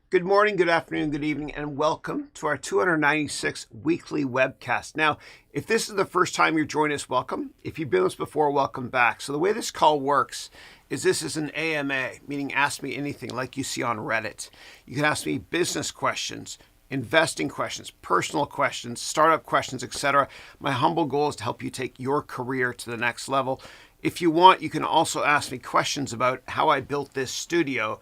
Good morning, good afternoon, good evening, and welcome to our 296 weekly webcast. Now, if this is the first time you're joining us, welcome. If you've been with us before, welcome back. So the way this call works is this is an AMA, meaning ask me anything like you see on Reddit. You can ask me business questions, investing questions, personal questions, startup questions, etc. My humble goal is to help you take your career to the next level. If you want, you can also ask me questions about how I built this studio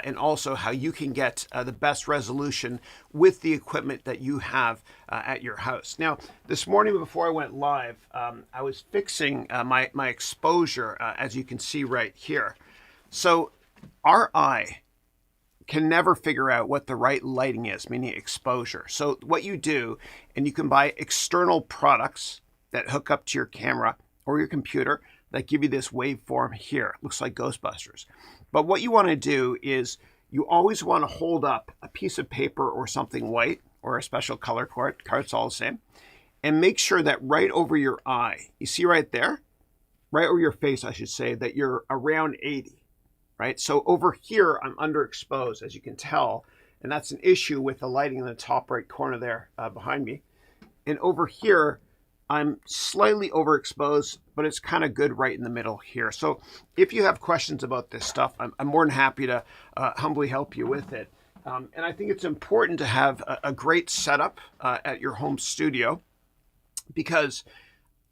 and also how you can get the best resolution with the equipment that you have at your house. Now, this morning before I went live, I was fixing my exposure, as you can see right here. So our eye can never figure out what the right lighting is, meaning exposure. So what you do, and you can buy external products that hook up to your camera or your computer that give you this waveform here. It looks like Ghostbusters. But what you want to do is you always want to hold up a piece of paper or something white or a special color card, it's all the same, and make sure that right over your eye, you see right there, right over your face, I should say, that you're around 80, right? So over here, I'm underexposed, as you can tell, and that's an issue with the lighting in the top right corner there behind me. And over here, I'm slightly overexposed, but it's kind of good right in the middle here. So if you have questions about this stuff, I'm more than happy to humbly help you with it. And I think it's important to have a great setup at your home studio, because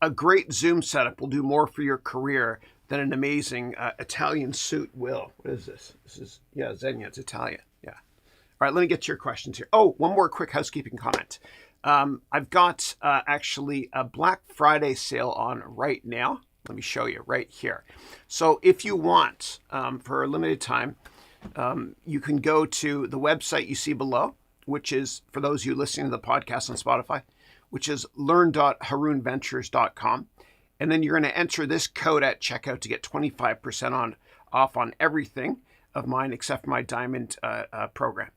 a great Zoom setup will do more for your career than an amazing Italian suit will. What is this? This is, yeah, Zegna, it's Italian. Yeah. All right, let me get to your questions here. Oh, one more quick housekeeping comment. I've got actually a Black Friday sale on right now. Let me show you right here. So if you want, for a limited time, you can go to the website you see below, which is, for those of you listening to the podcast on Spotify, which is learn.harounventures.com. And then you're going to enter this code at checkout to get 25% off on everything of mine except for my Diamond program.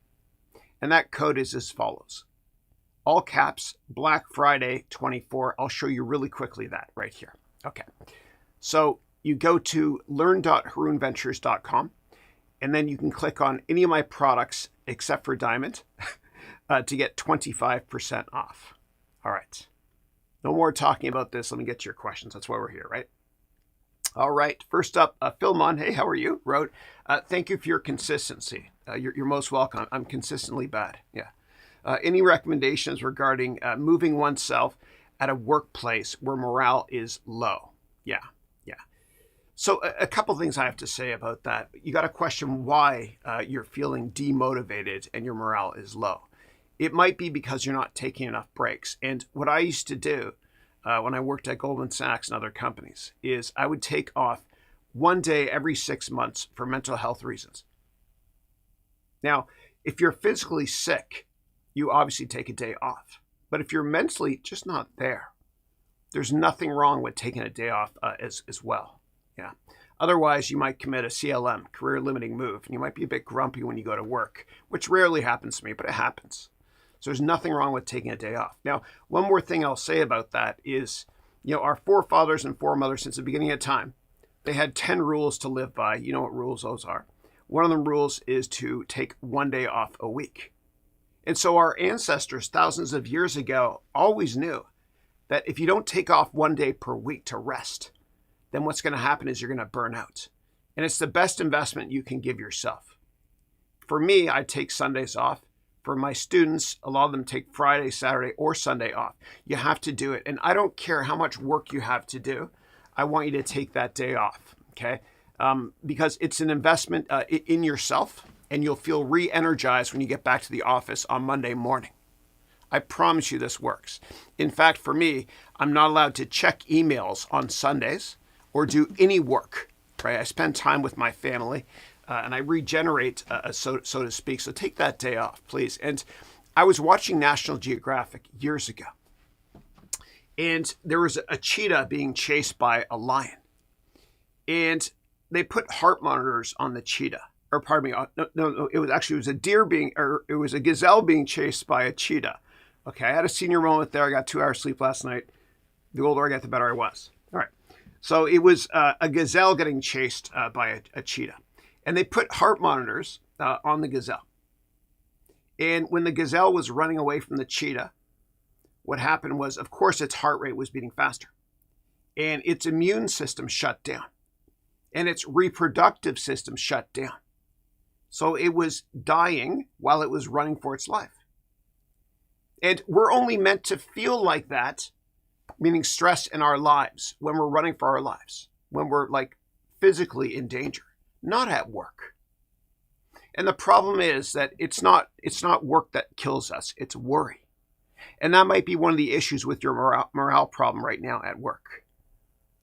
And that code is as follows. All caps, Black Friday 24. I'll show you really quickly that right here. Okay. So you go to learn.harounventures.com, and then you can click on any of my products except for Diamond to get 25% off. All right. No more talking about this. Let me get to your questions. That's why we're here, right? All right. First up, Phil Munn, hey, how are you? Wrote, thank you for your consistency. You're most welcome. I'm consistently bad. Yeah. Any recommendations regarding moving oneself at a workplace where morale is low? Yeah. So a couple things I have to say about that. You got to question why you're feeling demotivated and your morale is low. It might be because you're not taking enough breaks. And what I used to do when I worked at Goldman Sachs and other companies is I would take off one day every 6 months for mental health reasons. Now, if you're physically sick, you obviously take a day off. But if you're mentally just not there, there's nothing wrong with taking a day off as well. Yeah. Otherwise, you might commit a CLM, career limiting move, and you might be a bit grumpy when you go to work, which rarely happens to me, but it happens. So there's nothing wrong with taking a day off. Now, one more thing I'll say about that is, our forefathers and foremothers since the beginning of time, they had 10 rules to live by. You know what rules those are. One of the rules is to take one day off a week. And so our ancestors thousands of years ago always knew that if you don't take off one day per week to rest, then what's going to happen is you're going to burn out. And it's the best investment you can give yourself. For me, I take Sundays off. For my students, a lot of them take Friday, Saturday, or Sunday off. You have to do it. And I don't care how much work you have to do. I want you to take that day off, okay? Because it's an investment in yourself. And you'll feel re-energized when you get back to the office on Monday morning. I promise you this works. In fact, for me, I'm not allowed to check emails on Sundays or do any work, right? I spend time with my family and I regenerate, so to speak. So take that day off, please. And I was watching National Geographic years ago, and there was a cheetah being chased by a lion. And they put heart monitors on the cheetah. Or pardon me, no, it was a deer it was a gazelle being chased by a cheetah. Okay, I had a senior moment there. I got 2 hours sleep last night. The older I got, the better I was. All right, so it was a gazelle getting chased by a cheetah. And they put heart monitors on the gazelle. And when the gazelle was running away from the cheetah, what happened was, of course, its heart rate was beating faster. And its immune system shut down. And its reproductive system shut down. So it was dying while it was running for its life. And we're only meant to feel like that, meaning stress in our lives, when we're running for our lives, when we're like physically in danger, not at work. And the problem is that it's not work that kills us, it's worry. And that might be one of the issues with your morale problem right now at work.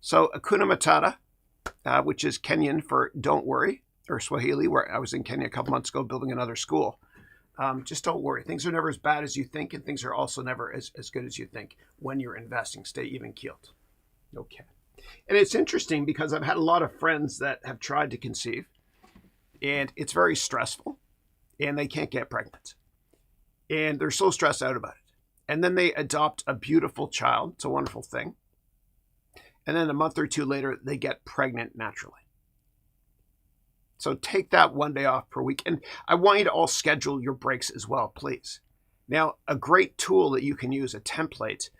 So Hakuna Matata, which is Kenyan for don't worry, or Swahili, where I was in Kenya a couple months ago building another school. Just don't worry. Things are never as bad as you think, and things are also never as good as you think when you're investing. Stay even-keeled. Okay. And it's interesting because I've had a lot of friends that have tried to conceive, and it's very stressful, and they can't get pregnant. And they're so stressed out about it. And then they adopt a beautiful child. It's a wonderful thing. And then a month or two later, they get pregnant naturally. So take that one day off per week. And I want you to all schedule your breaks as well, please. Now, a great tool that you can use, a template,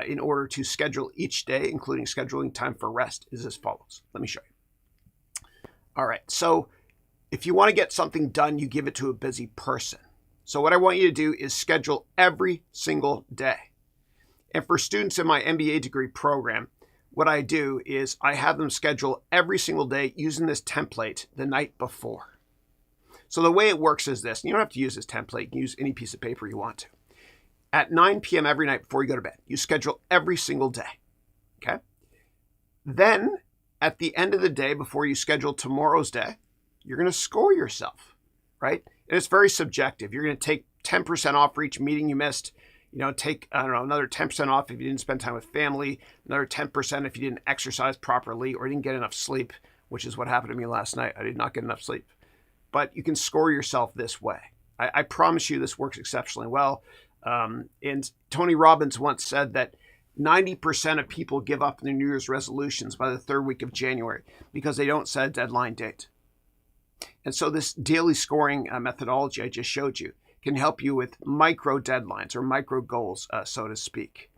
in order to schedule each day, including scheduling time for rest, is as follows. Let me show you. All right. So if you want to get something done, you give it to a busy person. So what I want you to do is schedule every single day. And for students in my MBA degree program, what I do is I have them schedule every single day using this template the night before. So the way it works is this. You don't have to use this template. You can use any piece of paper you want to. At 9 p.m. every night before you go to bed, you schedule every single day. Okay? Then at the end of the day, before you schedule tomorrow's day, you're going to score yourself, right? And it's very subjective. You're going to take 10% off for each meeting you missed. Take, another 10% off if you didn't spend time with family, another 10% if you didn't exercise properly or didn't get enough sleep, which is what happened to me last night. I did not get enough sleep. But you can score yourself this way. I promise you this works exceptionally well. And Tony Robbins once said that 90% of people give up their New Year's resolutions by the third week of January because they don't set a deadline date. And so this daily scoring methodology I just showed you can help you with micro deadlines or micro goals, so to speak.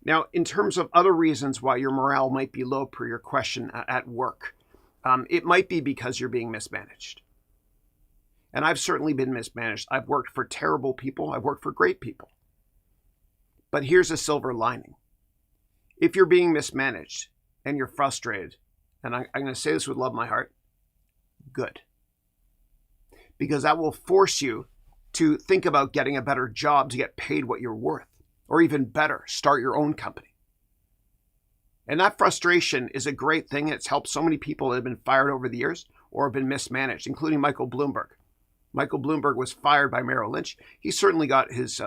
Now, in terms of other reasons why your morale might be low per your question at work, it might be because you're being mismanaged. And I've certainly been mismanaged. I've worked for terrible people. I've worked for great people. But here's a silver lining. If you're being mismanaged and you're frustrated, and I'm going to say this with love in my heart, good. Because that will force you to think about getting a better job to get paid what you're worth, or even better, start your own company. And that frustration is a great thing. It's helped so many people that have been fired over the years or have been mismanaged, including Michael Bloomberg. Michael Bloomberg was fired by Merrill Lynch. He certainly got his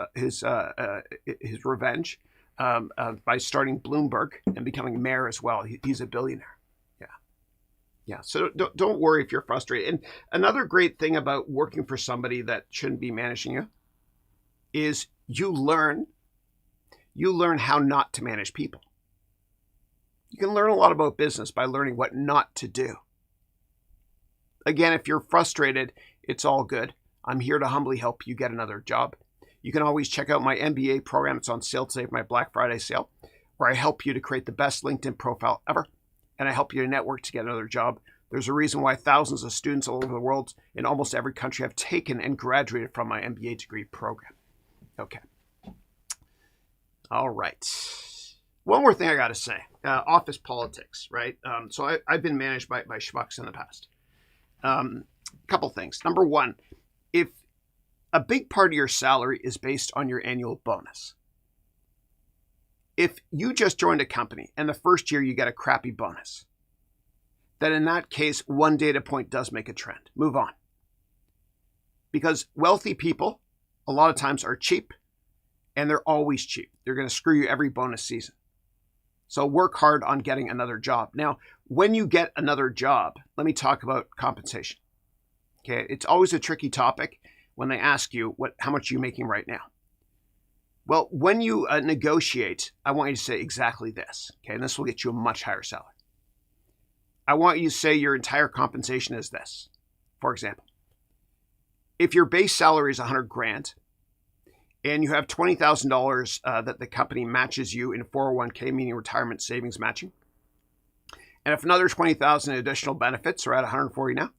revenge by starting Bloomberg and becoming mayor as well. He's a billionaire. Yeah, so don't worry if you're frustrated. And another great thing about working for somebody that shouldn't be managing you is you learn how not to manage people. You can learn a lot about business by learning what not to do. Again, if you're frustrated, it's all good. I'm here to humbly help you get another job. You can always check out my MBA program. It's on sale today for my Black Friday sale, where I help you to create the best LinkedIn profile ever. And I help you to network to get another job. There's a reason why thousands of students all over the world in almost every country have taken and graduated from my MBA degree program. Okay. All right. One more thing I got to say. Office politics, right? So I've been managed by schmucks in the past. Couple things. Number one, if a big part of your salary is based on your annual bonus, if you just joined a company and the first year you get a crappy bonus, then in that case, one data point does make a trend. Move on. Because wealthy people, a lot of times, are cheap, and they're always cheap. They're going to screw you every bonus season. So work hard on getting another job. Now, when you get another job, let me talk about compensation. Okay, it's always a tricky topic when they ask you how much are you making right now. Well, when you negotiate, I want you to say exactly this, okay? And this will get you a much higher salary. I want you to say your entire compensation is this. For example, if your base salary is 100 grand and you have $20,000 that the company matches you in 401k, meaning retirement savings matching. And if another 20,000 in additional benefits, are at 140 now,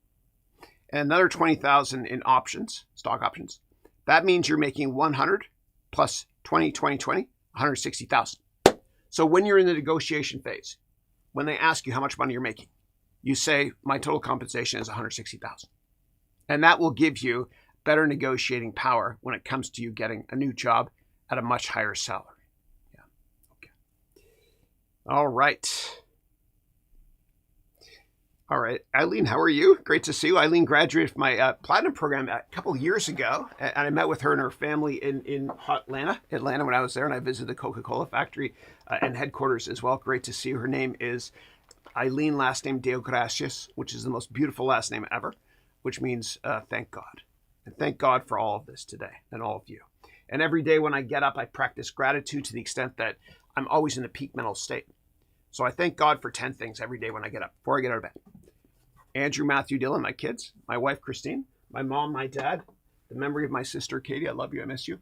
and another 20,000 in options, stock options, that means you're making 100 plus 20, 20, 20, 160,000. So when you're in the negotiation phase, when they ask you how much money you're making, you say, my total compensation is 160,000. And that will give you better negotiating power when it comes to you getting a new job at a much higher salary. Yeah. Okay. All right. All right. Eileen, how are you? Great to see you. Eileen graduated from my Platinum program a couple of years ago, and I met with her and her family in Atlanta when I was there, and I visited the Coca-Cola factory and headquarters as well. Great to see you. Her name is Eileen, last name Deo Gracias, which is the most beautiful last name ever, which means thank God. And thank God for all of this today and all of you. And every day when I get up, I practice gratitude to the extent that I'm always in a peak mental state. So I thank God for 10 things every day when I get up, before I get out of bed. Andrew, Matthew, Dylan, my kids, my wife, Christine, my mom, my dad, the memory of my sister, Katie, I love you, I miss you.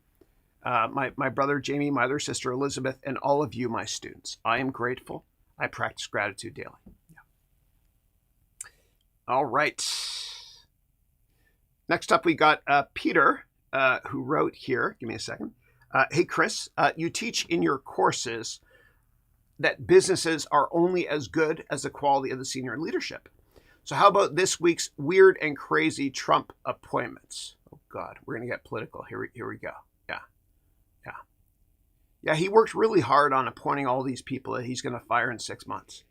My brother, Jamie, my other sister, Elizabeth, and all of you, my students. I am grateful. I practice gratitude daily. Yeah. All right. Next up, we got Peter, who wrote here. Give me a second. Hey, Chris, you teach in your courses that businesses are only as good as the quality of the senior leadership. So how about this week's weird and crazy Trump appointments? Oh, God, we're going to get political. Here we go. Yeah, he worked really hard on appointing all these people that he's going to fire in 6 months.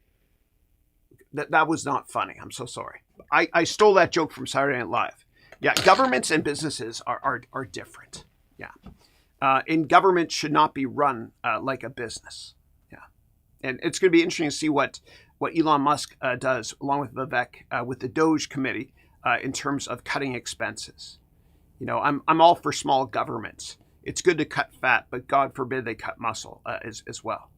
That was not funny. I'm so sorry. I stole that joke from Saturday Night Live. Yeah, governments and businesses are different. Yeah. And government should not be run like a business. Yeah. And it's going to be interesting to see what Elon Musk does, along with Vivek, with the Doge committee in terms of cutting expenses. You know, I'm all for small governments. It's good to cut fat, but God forbid they cut muscle as well.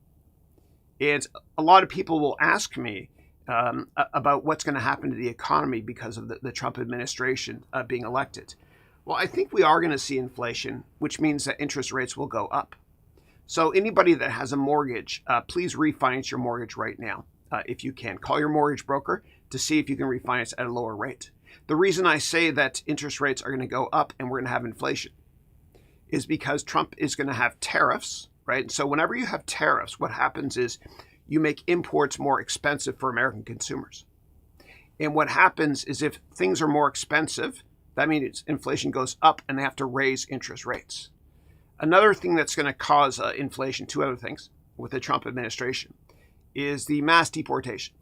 And a lot of people will ask me about what's going to happen to the economy because of the Trump administration being elected. Well, I think we are going to see inflation, which means that interest rates will go up. So anybody that has a mortgage, please refinance your mortgage right now if you can. Call your mortgage broker to see if you can refinance at a lower rate. The reason I say that interest rates are going to go up and we're going to have inflation is because Trump is going to have tariffs, right? And so whenever you have tariffs, what happens is you make imports more expensive for American consumers. And what happens is if things are more expensive, that means inflation goes up and they have to raise interest rates. Another thing that's going to cause inflation, two other things with the Trump administration, is the mass deportation.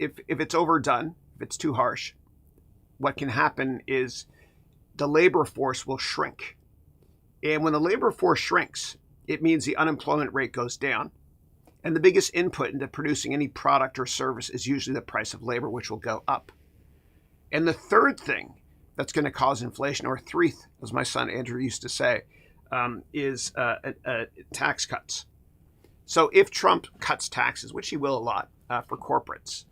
If it's overdone, if it's too harsh, what can happen is the labor force will shrink. And when the labor force shrinks, it means the unemployment rate goes down. And the biggest input into producing any product or service is usually the price of labor, which will go up. And the third thing that's going to cause inflation, or threeth, as my son Andrew used to say, is tax cuts. So if Trump cuts taxes, which he will a lot for corporates,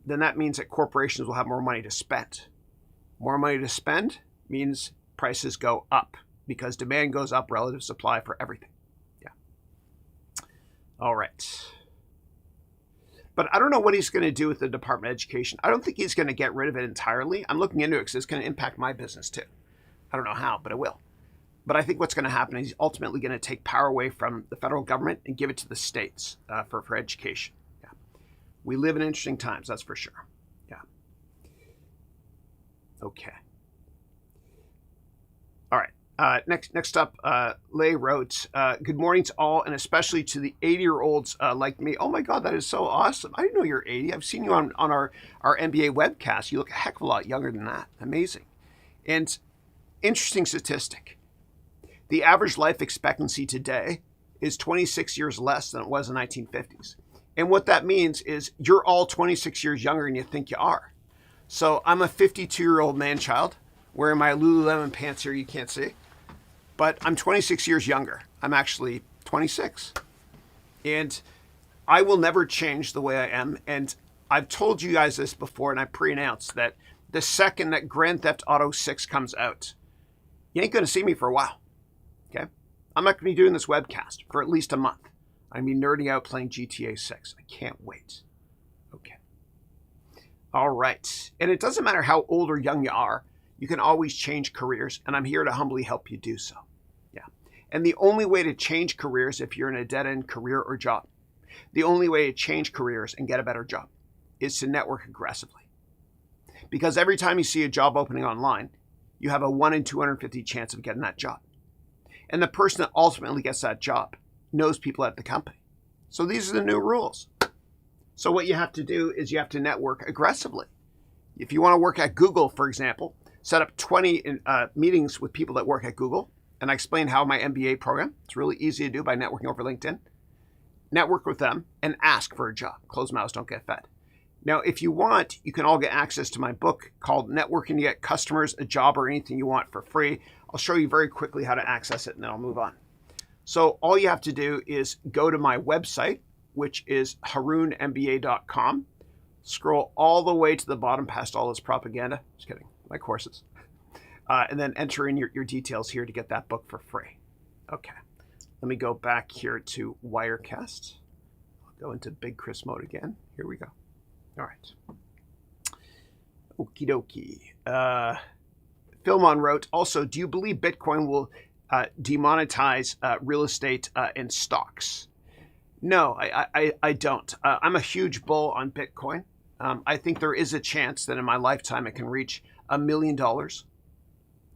then that means that corporations will have more money to spend. More money to spend means prices go up because demand goes up relative to supply for everything. Yeah. All right. But I don't know what he's going to do with the Department of Education. I don't think he's going to get rid of it entirely. I'm looking into it because it's going to impact my business too. I don't know how, but it will. But I think what's going to happen is he's ultimately going to take power away from the federal government and give it to the states for education. Yeah. We live in interesting times, that's for sure. Yeah. Okay. All right. Next up, Lay wrote, good morning to all, and especially to the 80-year-olds like me. Oh my God, that is so awesome. I didn't know you're 80. I've seen you on our NBA webcast. You look a heck of a lot younger than that. Amazing. And interesting statistic. The average life expectancy today is 26 years less than it was in the 1950s. And what that means is you're all 26 years younger than you think you are. So I'm a 52-year-old man-child wearing my Lululemon pants here, you can't see. But I'm 26 years younger. I'm actually 26. And I will never change the way I am. And I've told you guys this before, and I pre-announced that the second that Grand Theft Auto 6 comes out, you ain't going to see me for a while. I'm not going to be doing this webcast for at least a month. I'm going to be nerding out playing GTA 6. I can't wait. Okay. All right. And it doesn't matter how old or young you are. You can always change careers, and I'm here to humbly help you do so. Yeah. And the only way to change careers, if you're in a dead-end career or job, the only way to change careers and get a better job is to network aggressively. Because every time you see a job opening online, you have a 1 in 250 chance of getting that job. And the person that ultimately gets that job knows people at the company. So these are the new rules. So what you have to do is you have to network aggressively. If you want to work at Google, for example, set up 20 meetings with people that work at Google. And I explain how my MBA program, it's really easy to do by networking over LinkedIn. Network with them and ask for a job. Closed mouths don't get fed. Now, if you want, you can all get access to my book called Networking to Get Customers, a Job, or Anything You Want for free. I'll show you very quickly how to access it, and then I'll move on. So all you have to do is go to my website, which is harounmba.com. Scroll all the way to the bottom past all this propaganda. Just kidding, my courses. And then enter in your details here to get that book for free. Okay, let me go back here to Wirecast. I'll go into Big Chris mode again. Here we go. All right. Okie dokie. Philmon wrote, also, do you believe Bitcoin will demonetize real estate and stocks? No, I don't. I'm a huge bull on Bitcoin. I think there is a chance that in my lifetime it can reach $1 million.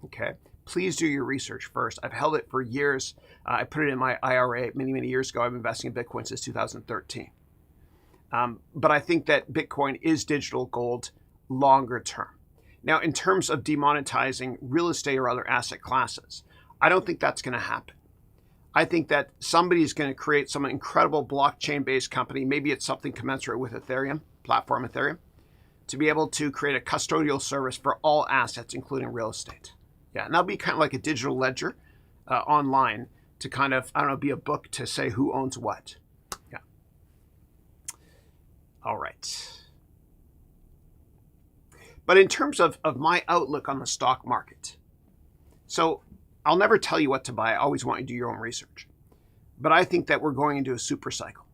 Okay. Please do your research first. I've held it for years. I put it in my IRA many years ago. I've been investing in Bitcoin since 2013. But I think that Bitcoin is digital gold longer term. Now, in terms of demonetizing real estate or other asset classes, I don't think that's going to happen. I think that somebody's going to create some incredible blockchain-based company, maybe it's something commensurate with Ethereum, platform Ethereum, to be able to create a custodial service for all assets, including real estate. Yeah, and that'll be kind of like a digital ledger online to kind of, I don't know, be a book to say who owns what. Yeah. All right. But in terms of my outlook on the stock market, so I'll never tell you what to buy. I always want you to do your own research. But I think that we're going into a super cycle.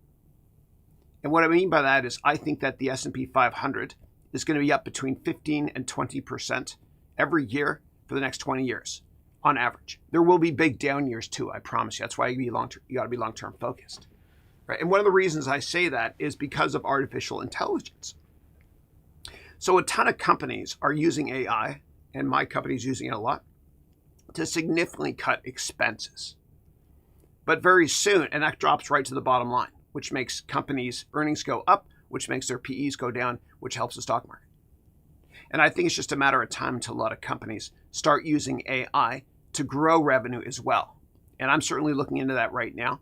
And what I mean by that is I think that the S&P 500 is going to be up between 15 and 20% every year for the next 20 years on average. There will be big down years too, I promise you. That's why you got to be long-term focused. Right? And one of the reasons I say that is because of artificial intelligence. So a ton of companies are using AI, and my company's using it a lot, to significantly cut expenses. But very soon, and that drops right to the bottom line, which makes companies' earnings go up, which makes their PEs go down, which helps the stock market. And I think it's just a matter of time until a lot of companies start using AI to grow revenue as well. And I'm certainly looking into that right now.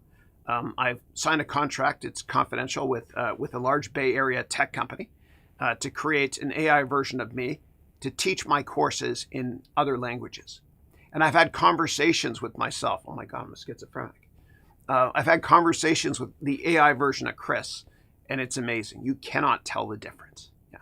I've signed a contract, it's confidential, with a large Bay Area tech company to create an AI version of me to teach my courses in other languages. And I've had conversations with myself. Oh my God, I'm a schizophrenic. I've had conversations with the AI version of Chris, and it's amazing. You cannot tell the difference. Yeah.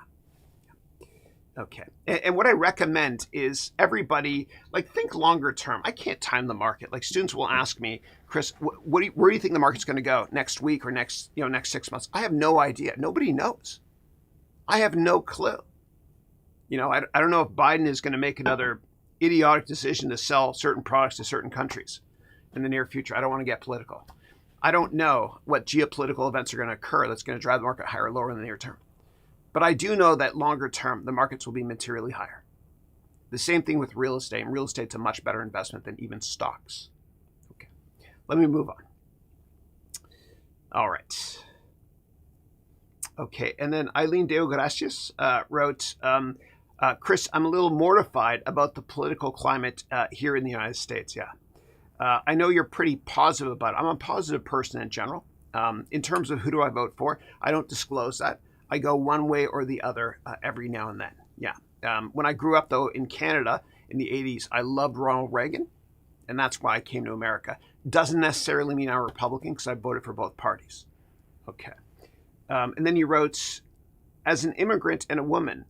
Okay. And what I recommend is everybody, like, think longer term. I can't time the market. Like, students will ask me, Chris, where do you think the market's going to go next week or next 6 months? I have no idea. Nobody knows. I have no clue. I don't know if Biden is going to make another idiotic decision to sell certain products to certain countries in the near future. I don't want to get political. I don't know what geopolitical events are going to occur that's going to drive the market higher or lower in the near term. But I do know that longer term, the markets will be materially higher. The same thing with real estate, and real estate's a much better investment than even stocks. Okay, let me move on. All right. Okay, and then Eileen Deo Gracias wrote, Chris, I'm a little mortified about the political climate here in the United States. Yeah. I know you're pretty positive about it. I'm a positive person in general. In terms of who do I vote for, I don't disclose that. I go one way or the other every now and then. Yeah. When I grew up, though, in Canada in the 80s, I loved Ronald Reagan, and that's why I came to America. Doesn't necessarily mean I'm a Republican because I voted for both parties. Okay. And then you wrote, as an immigrant and a woman,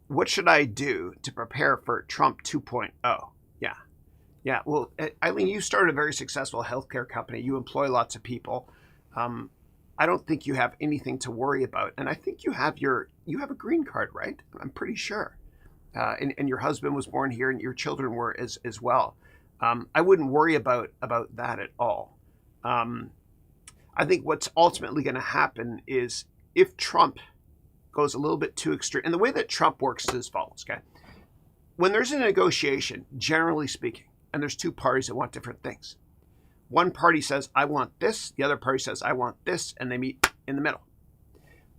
what should I do to prepare for Trump 2.0? Yeah. Yeah, well, Eileen, you started a very successful healthcare company. You employ lots of people. I don't think you have anything to worry about, and I think you have a green card, right? I'm pretty sure. And your husband was born here, and your children were as well. I wouldn't worry about that at all. I think what's ultimately going to happen is if Trump goes a little bit too extreme, and the way that Trump works is as follows, okay? When there's a negotiation, generally speaking, and there's two parties that want different things, one party says, I want this, the other party says, I want this, and they meet in the middle.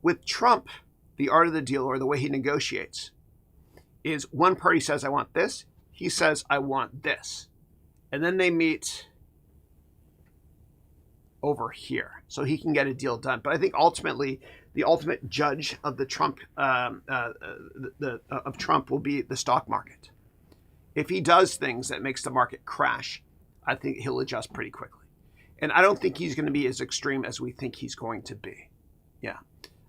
With Trump, the art of the deal, or the way he negotiates, is one party says, I want this, he says, I want this. And then they meet over here, so he can get a deal done. But I think ultimately, the ultimate judge of the Trump of Trump will be the stock market. If he does things that makes the market crash, I think he'll adjust pretty quickly. And I don't think he's going to be as extreme as we think he's going to be. Yeah,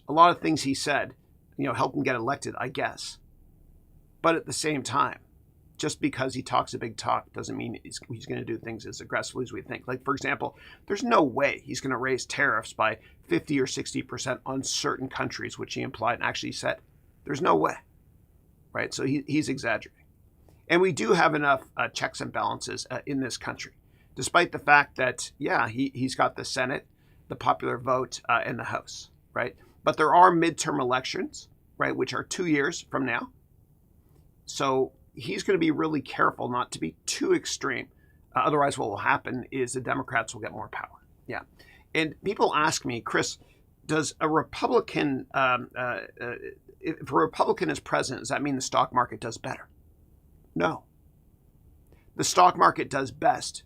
a lot of things he said, helped him get elected, I guess. But at the same time, just because he talks a big talk doesn't mean he's going to do things as aggressively as we think. Like, for example, there's no way he's going to raise tariffs by 50 or 60% on certain countries, which he implied and actually said. There's no way, right? So he's exaggerating. And we do have enough checks and balances in this country, despite the fact that, yeah, he's got the Senate, the popular vote, and the House, right? But there are midterm elections, right, which are 2 years from now. So he's going to be really careful not to be too extreme. Otherwise, what will happen is the Democrats will get more power. Yeah. And people ask me, Chris, does a Republican, if a Republican is president, does that mean the stock market does better? No. The stock market does best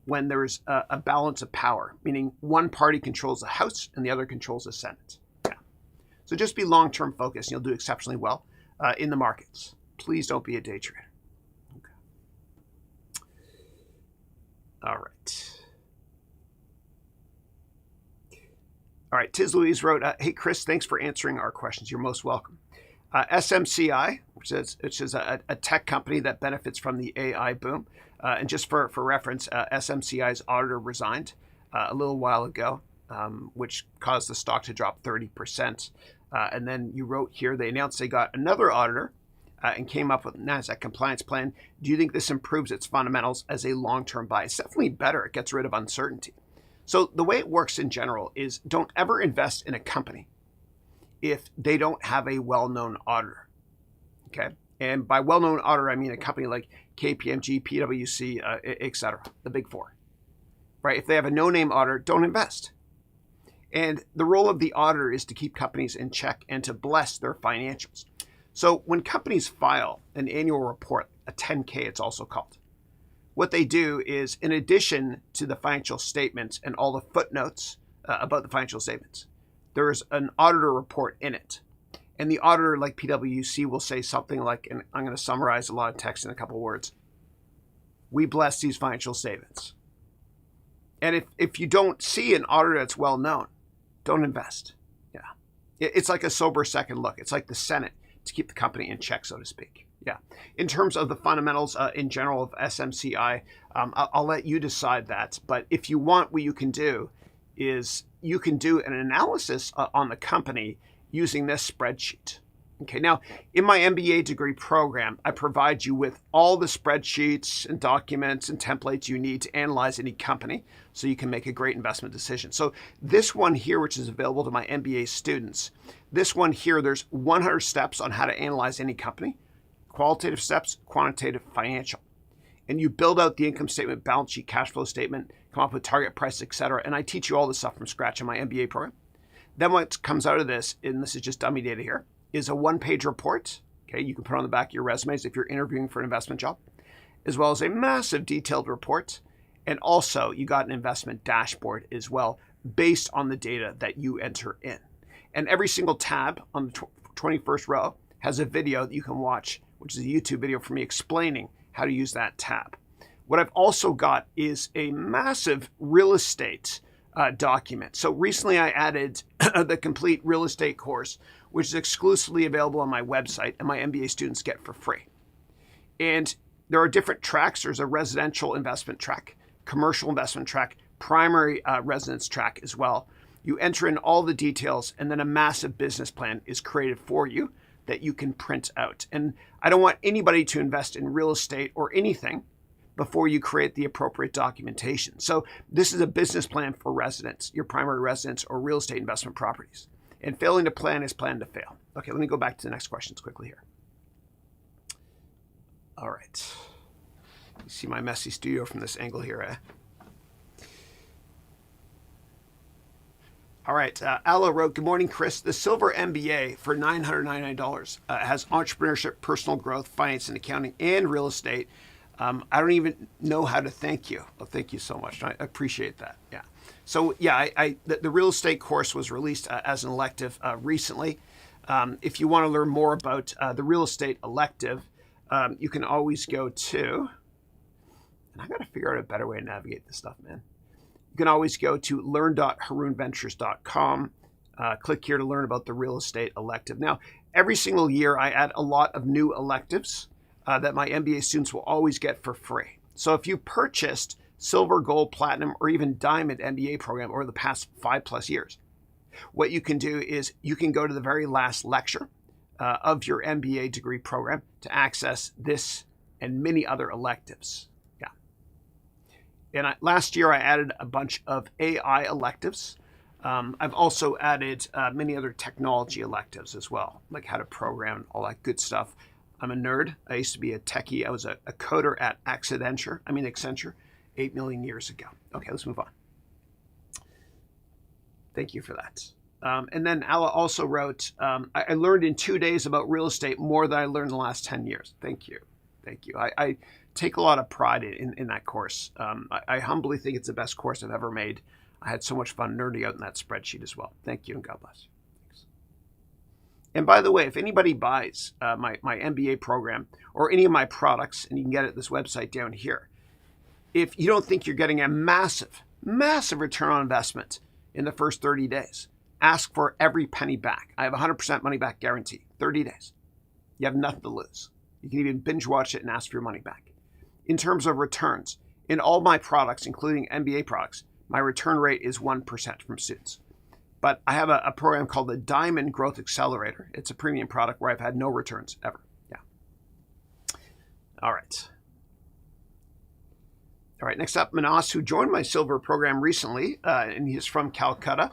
when there's a balance of power, meaning one party controls the House and the other controls the Senate. Yeah. So just be long-term focused and you'll do exceptionally well in the markets. Please don't be a day trader. Okay. All right. All right. Tiz Louise wrote, hey, Chris, thanks for answering our questions. You're most welcome. SMCI, which is a tech company that benefits from the AI boom. And just for reference, SMCI's auditor resigned a little while ago, which caused the stock to drop 30%. And then you wrote here, they announced they got another auditor and came up with a NASDAQ compliance plan. Do you think this improves its fundamentals as a long-term buy? It's definitely better. It gets rid of uncertainty. So the way it works in general is don't ever invest in a company if they don't have a well-known auditor, okay? And by well-known auditor, I mean a company like KPMG, PwC, et cetera, the big four, right? If they have a no-name auditor, don't invest. And the role of the auditor is to keep companies in check and to bless their financials. So when companies file an annual report, a 10K it's also called, what they do is, in addition to the financial statements and all the footnotes about the financial statements, there is an auditor report in it. And the auditor, like PwC, will say something like, and I'm going to summarize a lot of text in a couple of words, we bless these financial statements. And if you don't see an auditor that's well known, don't invest. Yeah. It's like a sober second look. It's like the Senate to keep the company in check, so to speak. Yeah. In terms of the fundamentals in general of SMCI, I'll let you decide that. But if you want, what you can do is you can do an analysis on the company using this spreadsheet. Okay, now in my MBA degree program, I provide you with all the spreadsheets and documents and templates you need to analyze any company so you can make a great investment decision. So this one here, which is available to my MBA students, this one here, there's 100 steps on how to analyze any company, qualitative steps, quantitative, financial. And you build out the income statement, balance sheet, cash flow statement, come up with target price, etc. And I teach you all this stuff from scratch in my MBA program. Then what comes out of this, and this is just dummy data here, is a one-page report. Okay, you can put on the back of your resumes if you're interviewing for an investment job, as well as a massive detailed report. And also you got an investment dashboard as well, based on the data that you enter in. And every single tab on the 21st row has a video that you can watch, which is a YouTube video for me explaining how to use that tab. What I've also got is a massive real estate document. So recently I added the complete real estate course, which is exclusively available on my website and my MBA students get for free. And there are different tracks. There's a residential investment track, commercial investment track, primary residence track as well. You enter in all the details, and then a massive business plan is created for you that you can print out. And I don't want anybody to invest in real estate or anything before you create the appropriate documentation. So this is a business plan for residents, your primary residence or real estate investment properties. And failing to plan is planned to fail. Okay, let me go back to the next questions quickly here. All right. You see my messy studio from this angle here, eh? All right, Alla wrote, good morning, Chris. The Silver MBA for $999 has entrepreneurship, personal growth, finance and accounting, and real estate. I don't even know how to thank you. Well, thank you so much. I appreciate that. Yeah. So yeah, the real estate course was released as an elective recently. If you want to learn more about the real estate elective, you can always go to, and I got to figure out a better way to navigate this stuff, man. You can always go to learn.harounventures.com. Click here to learn about the real estate elective. Now, every single year I add a lot of new electives that my MBA students will always get for free. So if you purchased silver, gold, platinum, or even diamond MBA program over the past 5+ years, what you can do is you can go to the very last lecture of your MBA degree program to access this and many other electives. And last year I added a bunch of AI electives. I've also added many other technology electives as well, like how to program, all that good stuff. I'm a nerd. I used to be a techie. I was a coder at Accenture 8 million years ago. Okay, let's move on. Thank you for that. And then Alla also wrote, I learned in 2 days about real estate more than I learned in the last 10 years. Thank you. Thank you. I take a lot of pride in that course. I humbly think it's the best course I've ever made. I had so much fun nerding out in that spreadsheet as well. Thank you and God bless you. Thanks. And by the way, if anybody buys my MBA program or any of my products, and you can get it at this website down here, if you don't think you're getting a massive return on investment in the first 30 days, ask for every penny back. I have 100% money back guarantee, 30 days. You have nothing to lose. You can even binge watch it and ask for your money back. In terms of returns, in all my products, including MBA products, my return rate is 1% from students. But I have a program called the Diamond Growth Accelerator. It's a premium product where I've had no returns ever. Yeah. All right. All right, next up, Manas, who joined my silver program recently, and he's from Calcutta,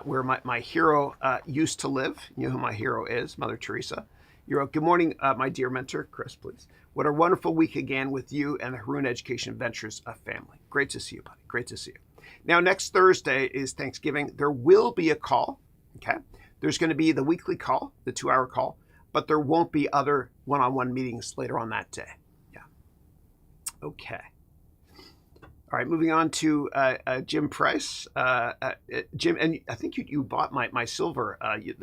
where my hero used to live. You know who my hero is, Mother Teresa. You wrote, good morning, my dear mentor, Chris, please. What a wonderful week again with you and the Haroun Education Ventures family. Great to see you, buddy. Great to see you. Now, next Thursday is Thanksgiving. There will be a call, okay? There's going to be the weekly call, the 2-hour call, but there won't be other one-on-one meetings later on that day. Yeah. Okay. All right, moving on to Jim Price. Jim, and I think you bought my silver. You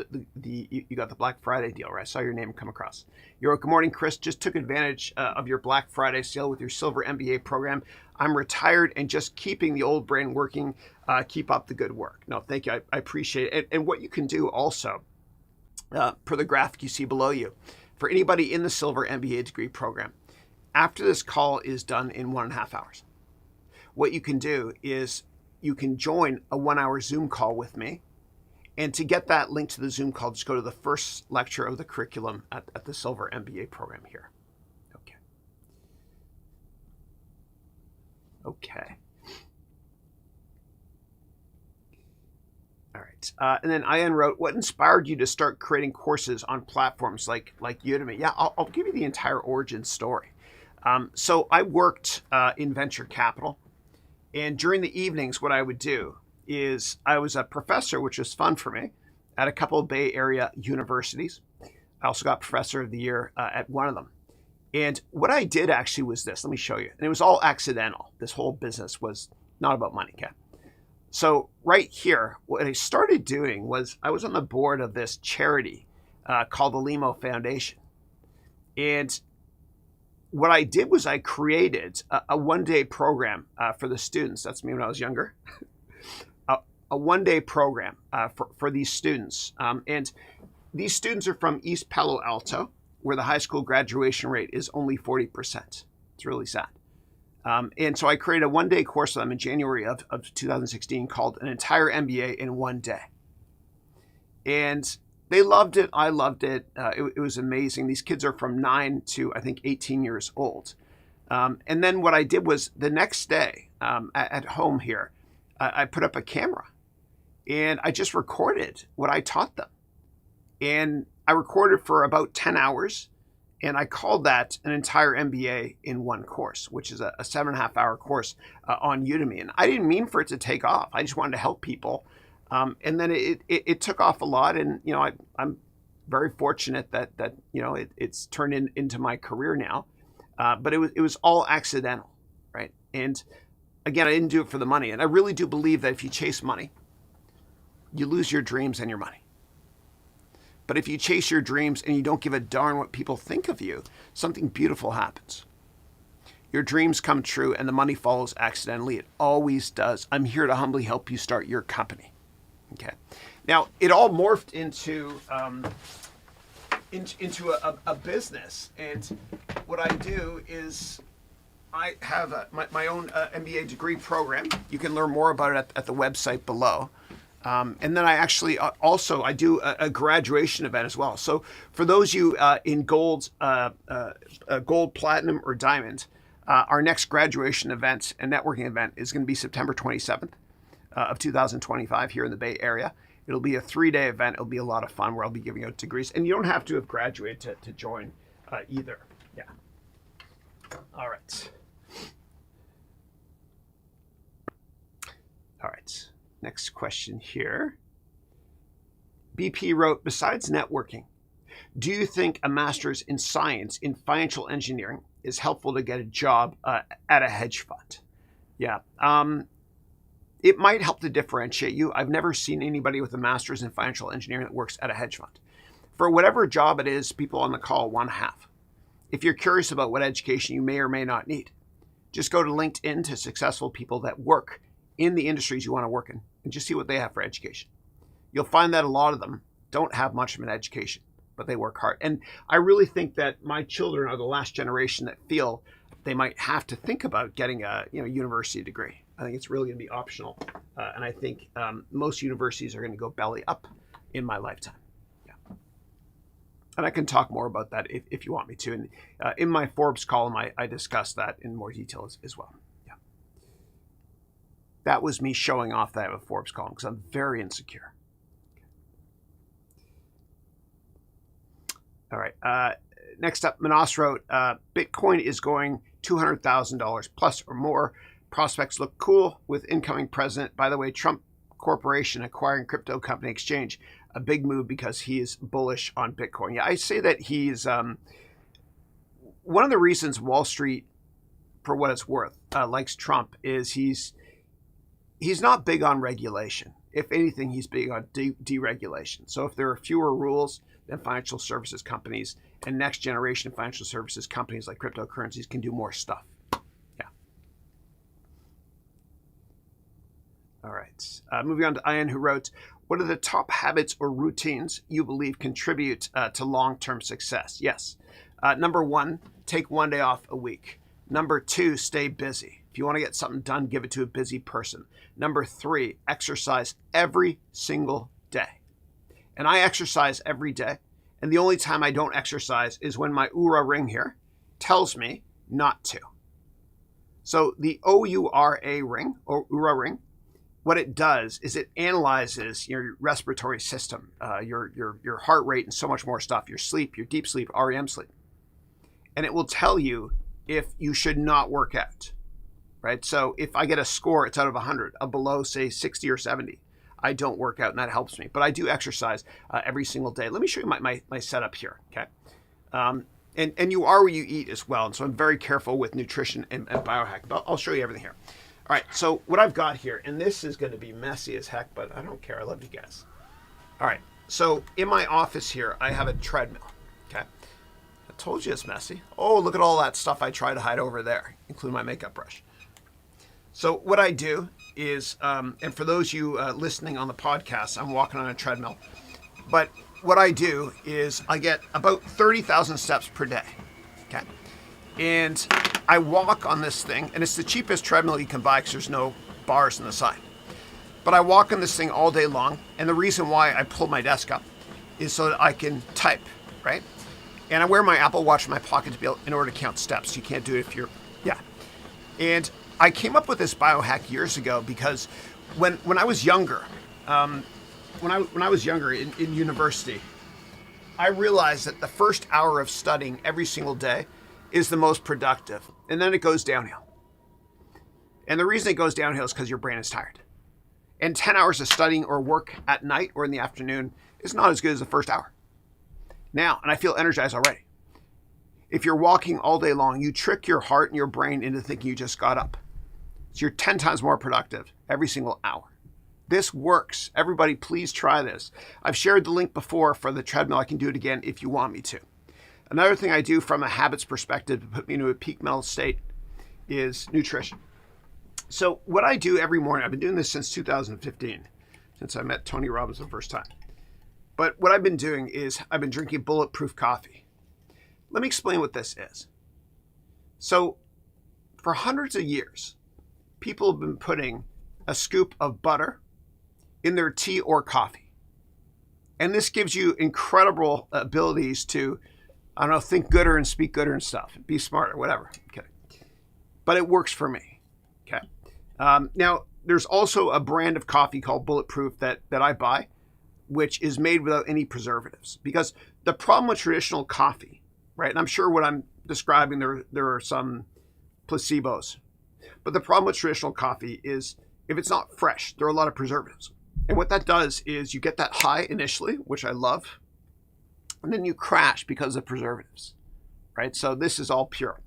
got the Black Friday deal, right? I saw your name come across. You're good morning, Chris. Just took advantage of your Black Friday sale with your silver MBA program. I'm retired and just keeping the old brain working. Keep up the good work. No, thank you. I appreciate it. And what you can do also, per the graphic you see below you, for anybody in the silver MBA degree program, after this call is done in 1.5 hours, what you can do is you can join a 1-hour Zoom call with me. And to get that link to the Zoom call, just go to the first lecture of the curriculum at the Silver MBA program here. Okay. Okay. All right. And then Ian wrote, what inspired you to start creating courses on platforms like Udemy? Yeah, I'll give you the entire origin story. So I worked in venture capital. And during the evenings, what I would do is I was a professor, which was fun for me, at a couple of Bay Area universities. I also got Professor of the Year at one of them. And what I did actually was this. Let me show you. And it was all accidental. This whole business was not about money, okay? So right here, what I started doing was I was on the board of this charity called the Limo Foundation. And what I did was I created a one-day program for the students. That's me when I was younger. A one-day program for these students. And these students are from East Palo Alto, where the high school graduation rate is only 40%. It's really sad. And so I created a one-day course for them in January of 2016 called An Entire MBA in One Day. And they loved it. I loved it. It was amazing. These kids are from 9 to, I think, 18 years old. And then what I did was the next day at home here, I put up a camera and I just recorded what I taught them. And I recorded for about 10 hours. And I called that An Entire MBA in One Course, which is a 7.5-hour course on Udemy. And I didn't mean for it to take off. I just wanted to help people. And then it took off a lot. And, I'm very fortunate that it's turned into my career now. But it was all accidental, right? And again, I didn't do it for the money. And I really do believe that if you chase money, you lose your dreams and your money. But if you chase your dreams and you don't give a darn what people think of you, something beautiful happens. Your dreams come true and the money follows accidentally. It always does. I'm here to humbly help you start your company. Okay. Now, it all morphed into a business. And what I do is I have my own MBA degree program. You can learn more about it at the website below. And then I actually I do a graduation event as well. So for those of you in gold, platinum, or diamond, our next graduation event and networking event is going to be September 27th of 2025 here in the Bay Area. It'll be a 3-day event. It'll be a lot of fun where I'll be giving out degrees. And you don't have to have graduated to join either. Yeah. All right. All right. Next question here. BP wrote, besides networking, do you think a master's in science in financial engineering is helpful to get a job at a hedge fund? Yeah. It might help to differentiate you. I've never seen anybody with a master's in financial engineering that works at a hedge fund. For whatever job it is, people on the call want to have. If you're curious about what education you may or may not need, just go to LinkedIn to successful people that work in the industries you want to work in and just see what they have for education. You'll find that a lot of them don't have much of an education, but they work hard. And I really think that my children are the last generation that feel they might have to think about getting a university degree. I think it's really going to be optional. And I think most universities are going to go belly up in my lifetime. Yeah. And I can talk more about that if you want me to. And in my Forbes column, I discuss that in more detail as well. Yeah. That was me showing off that I have a Forbes column because I'm very insecure. All right. Next up, Manas wrote, Bitcoin is going $200,000 plus or more. Prospects look cool with incoming president. By the way, Trump Corporation acquiring crypto company exchange, a big move because he is bullish on Bitcoin. Yeah, I say that he's one of the reasons Wall Street, for what it's worth, likes Trump is he's not big on regulation. If anything, he's big on deregulation. So if there are fewer rules, then financial services companies and next generation financial services companies like cryptocurrencies can do more stuff. Yeah. All right. Moving on to Ian, who wrote, what are the top habits or routines you believe contribute to long-term success? Yes. Number 1, take 1 day off a week. Number 2, stay busy. If you want to get something done, give it to a busy person. Number 3, exercise every single day. And I exercise every day. And the only time I don't exercise is when my Oura ring here tells me not to. So the OURA ring, or Oura ring, what it does is it analyzes your respiratory system, your heart rate, and so much more stuff, your sleep, your deep sleep, REM sleep. And it will tell you if you should not work out, right? So if I get a score, it's out of 100, below, say, 60 or 70. I don't work out, and that helps me. But I do exercise every single day. Let me show you my setup here, okay? And you are what you eat as well. And so I'm very careful with nutrition and biohack. But I'll show you everything here. All right, so what I've got here, and this is going to be messy as heck, but I don't care. I love you guys. All right, so in my office here, I have a treadmill, okay? I told you it's messy. Oh, look at all that stuff I try to hide over there, including my makeup brush. So what I do is, and for those of you listening on the podcast, I'm walking on a treadmill. But what I do is I get about 30,000 steps per day, okay? And I walk on this thing, and it's the cheapest treadmill you can buy because there's no bars on the side. But I walk on this thing all day long, and the reason why I pull my desk up is so that I can type, right? And I wear my Apple Watch in my pocket to be able, in order to count steps. You can't do it if you're, yeah. And I came up with this biohack years ago because when I was younger, when I was younger in university, I realized that the first hour of studying every single day is the most productive, and then it goes downhill. And the reason it goes downhill is because your brain is tired. And 10 hours of studying or work at night or in the afternoon is not as good as the first hour. Now, and I feel energized already. If you're walking all day long, you trick your heart and your brain into thinking you just got up. So you're 10 times more productive every single hour. This works. Everybody, please try this. I've shared the link before for the treadmill. I can do it again if you want me to. Another thing I do from a habits perspective to put me into a peak mental state is nutrition. So what I do every morning, I've been doing this since 2015, since I met Tony Robbins the first time. But what I've been doing is I've been drinking bulletproof coffee. Let me explain what this is. So for hundreds of years, people have been putting a scoop of butter in their tea or coffee. And this gives you incredible abilities to, I don't know, think gooder and speak gooder and stuff, be smarter, whatever. Okay. But it works for me. Okay. Now, there's also a brand of coffee called Bulletproof that I buy, which is made without any preservatives. Because the problem with traditional coffee, right, and I'm sure what I'm describing, there are some placebos. But the problem with traditional coffee is if it's not fresh, there are a lot of preservatives. And what that does is you get that high initially, which I love, and then you crash because of preservatives, right? So this is all pure.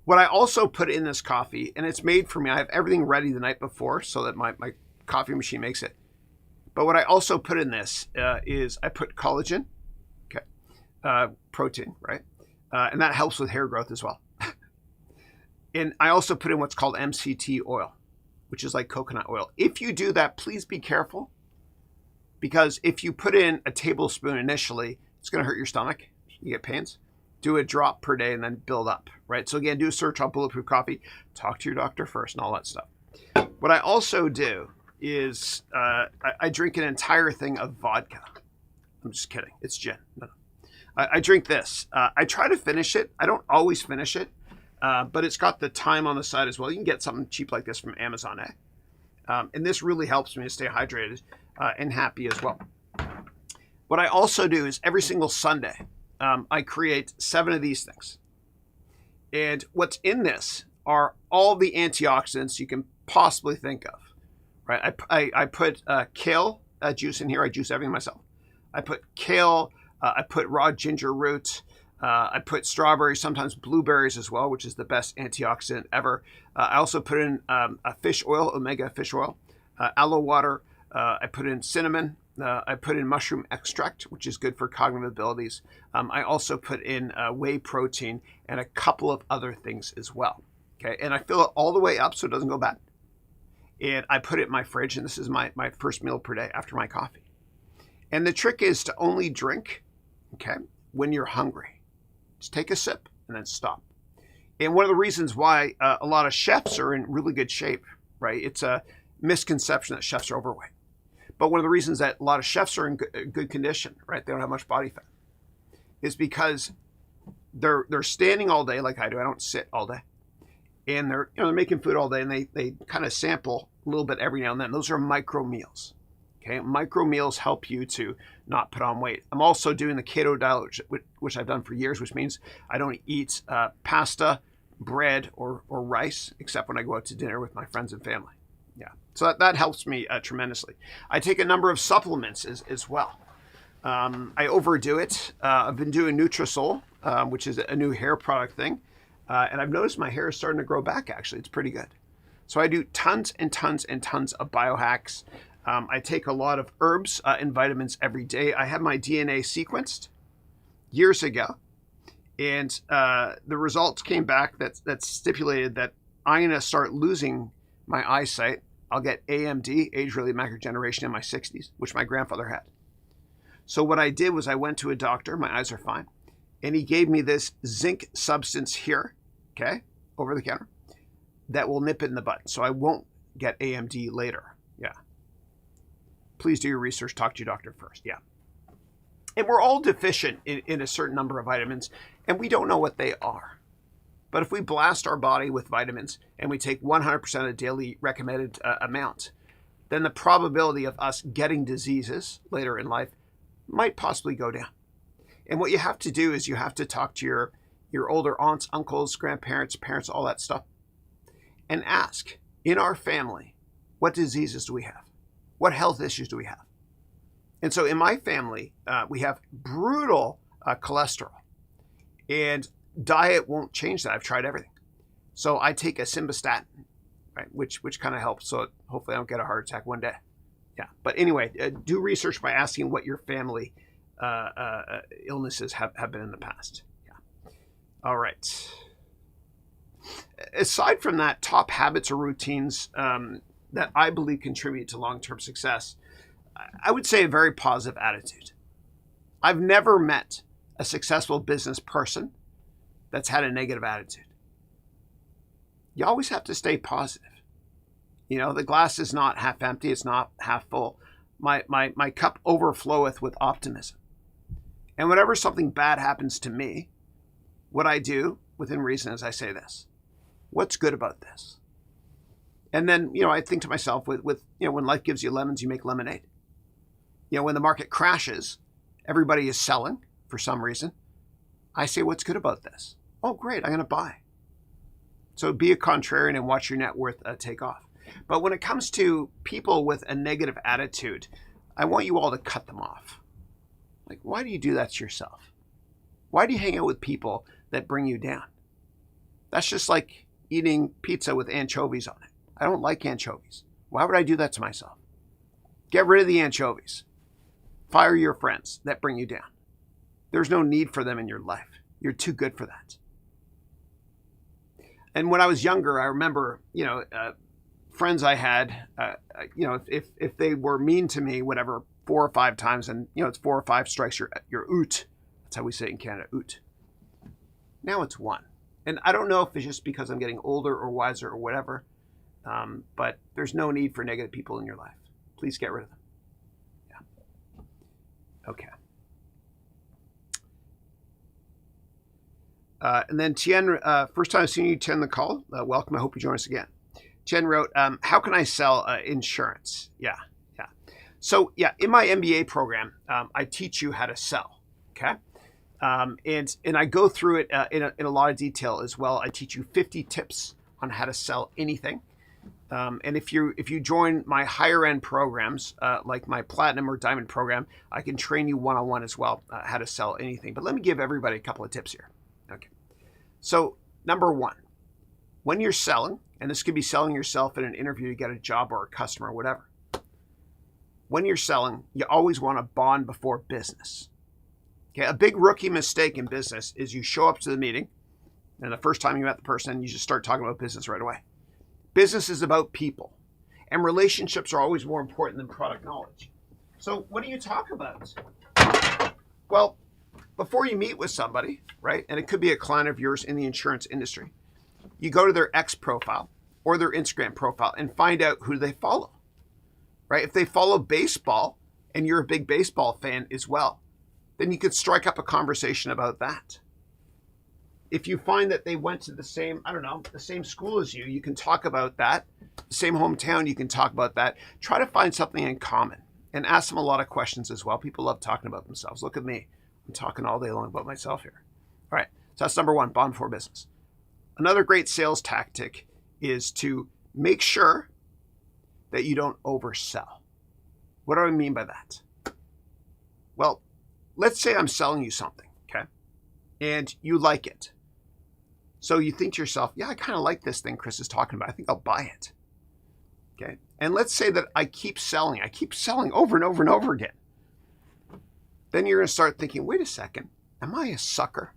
What I also put in this coffee, and it's made for me, I have everything ready the night before so that my coffee machine makes it. But what I also put in this is I put collagen, okay, protein, right? And that helps with hair growth as well. And I also put in what's called MCT oil, which is like coconut oil. If you do that, please be careful, because if you put in a tablespoon initially, it's going to hurt your stomach. You get pains. Do a drop per day and then build up, right? So again, do a search on Bulletproof Coffee. Talk to your doctor first and all that stuff. What I also do is I drink an entire thing of vodka. I'm just kidding. It's gin. No. I drink this. I try to finish it. I don't always finish it, but it's got the time on the side as well. You can get something cheap like this from Amazon, and this really helps me to stay hydrated and happy as well. What I also do is every single Sunday, I create 7 of these things. And what's in this are all the antioxidants you can possibly think of, right? I put kale juice in here. I juice everything myself. I put kale. I put raw ginger root. I put strawberries, sometimes blueberries as well, which is the best antioxidant ever. I also put in a fish oil, omega fish oil, aloe water. I put in cinnamon. I put in mushroom extract, which is good for cognitive abilities. I also put in whey protein and a couple of other things as well. Okay, and I fill it all the way up so it doesn't go bad. And I put it in my fridge, and this is my first meal per day after my coffee. And the trick is to only drink, okay, when you're hungry. Just take a sip and then stop. And one of the reasons why a lot of chefs are in really good shape, right? It's a misconception that chefs are overweight. But one of the reasons that a lot of chefs are in good condition, right? They don't have much body fat, is because they're standing all day like I do. I don't sit all day. And they're making food all day, and they kind of sample a little bit every now and then. Those are micro meals. Okay, micro meals help you to not put on weight. I'm also doing the keto diet, which I've done for years, which means I don't eat pasta, bread, or rice, except when I go out to dinner with my friends and family. Yeah, so that helps me tremendously. I take a number of supplements as well. I overdo it. I've been doing Nutrisol, which is a new hair product thing. And I've noticed my hair is starting to grow back, actually. It's pretty good. So I do tons and tons and tons of biohacks. I take a lot of herbs and vitamins every day. I have my DNA sequenced years ago. And the results came back that stipulated that I'm going to start losing my eyesight. I'll get AMD, age-related macular degeneration, in my 60s, which my grandfather had. So what I did was I went to a doctor. My eyes are fine. And he gave me this zinc substance here, okay? over the counter that will nip it in the bud. So I won't get AMD later. Yeah. Please do your research. Talk to your doctor first. Yeah. And we're all deficient in a certain number of vitamins, and we don't know what they are. But if we blast our body with vitamins and we take 100% of the daily recommended amount, then the probability of us getting diseases later in life might possibly go down. And what you have to do is you have to talk to your older aunts, uncles, grandparents, parents, all that stuff, and ask, in our family, what diseases do we have? What health issues do we have? And so in my family, we have brutal cholesterol, and diet won't change that. I've tried everything. So I take a simvastatin, right, which kind of helps. So hopefully I don't get a heart attack one day. Yeah. But anyway, do research by asking what your family illnesses have been in the past. Yeah. All right. Aside from that, top habits or routines that I believe contribute to long-term success, I would say a very positive attitude. I've never met a successful business person that's had a negative attitude. You always have to stay positive. You know, the glass is not half empty, it's not half full. My cup overfloweth with optimism. And whenever something bad happens to me, what I do within reason is I say this: what's good about this? And then, I think to myself, with when life gives you lemons, you make lemonade. When the market crashes, everybody is selling for some reason. I say, what's good about this? Oh, great, I'm going to buy. So be a contrarian and watch your net worth take off. But when it comes to people with a negative attitude, I want you all to cut them off. Like, why do you do that to yourself? Why do you hang out with people that bring you down? That's just like eating pizza with anchovies on it. I don't like anchovies. Why would I do that to myself? Get rid of the anchovies. Fire your friends that bring you down. There's no need for them in your life. You're too good for that. And when I was younger, I remember, friends I had, if they were mean to me, whatever, 4 or 5 times, and it's 4 or 5 strikes, you're oot. That's how we say it in Canada, oot. Now it's 1. And I don't know if it's just because I'm getting older or wiser or whatever, but there's no need for negative people in your life. Please get rid of them. Yeah. Okay. And then Tien, first time seeing you, Tien, the call. Welcome. I hope you join us again. Tien wrote, how can I sell insurance? Yeah. So in my MBA program, I teach you how to sell. Okay. And I go through it in a lot of detail as well. I teach you 50 tips on how to sell anything. And if you join my higher end programs, like my platinum or diamond program, I can train you one-on-one as well, how to sell anything. But let me give everybody a couple of tips here. Okay. So number 1, when you're selling, and this could be selling yourself in an interview to get a job or a customer or whatever. When you're selling, you always want to bond before business. Okay. A big rookie mistake in business is you show up to the meeting, and the first time you met the person, you just start talking about business right away. Business is about people, and relationships are always more important than product knowledge. So what do you talk about? Well, before you meet with somebody, right, and it could be a client of yours in the insurance industry, you go to their X profile or their Instagram profile and find out who they follow, right? If they follow baseball and you're a big baseball fan as well, then you could strike up a conversation about that. If you find that they went to the same school as you, you can talk about that. The same hometown, you can talk about that. Try to find something in common and ask them a lot of questions as well. People love talking about themselves. Look at me. I'm talking all day long about myself here. All right, so that's number 1, bond before business. Another great sales tactic is to make sure that you don't oversell. What do I mean by that? Well, let's say I'm selling you something, okay? And you like it. So you think to yourself, yeah, I kind of like this thing Chris is talking about. I think I'll buy it. Okay. And let's say that I keep selling over and over and over again. Then you're going to start thinking, wait a second, am I a sucker?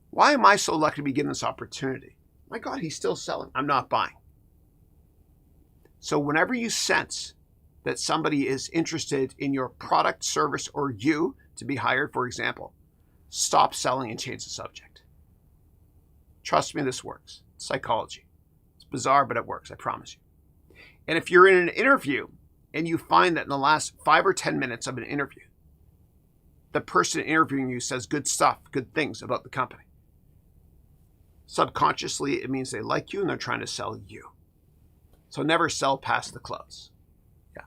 Why am I so lucky to be given this opportunity? My God, he's still selling. I'm not buying. So whenever you sense that somebody is interested in your product, service, or you to be hired, for example, stop selling and change the subject. Trust me, this works. Psychology. It's bizarre, but it works, I promise you. And if you're in an interview and you find that in the last 5 or 10 minutes of an interview, the person interviewing you says good stuff, good things about the company, subconsciously, it means they like you and they're trying to sell you. So never sell past the close. Yeah.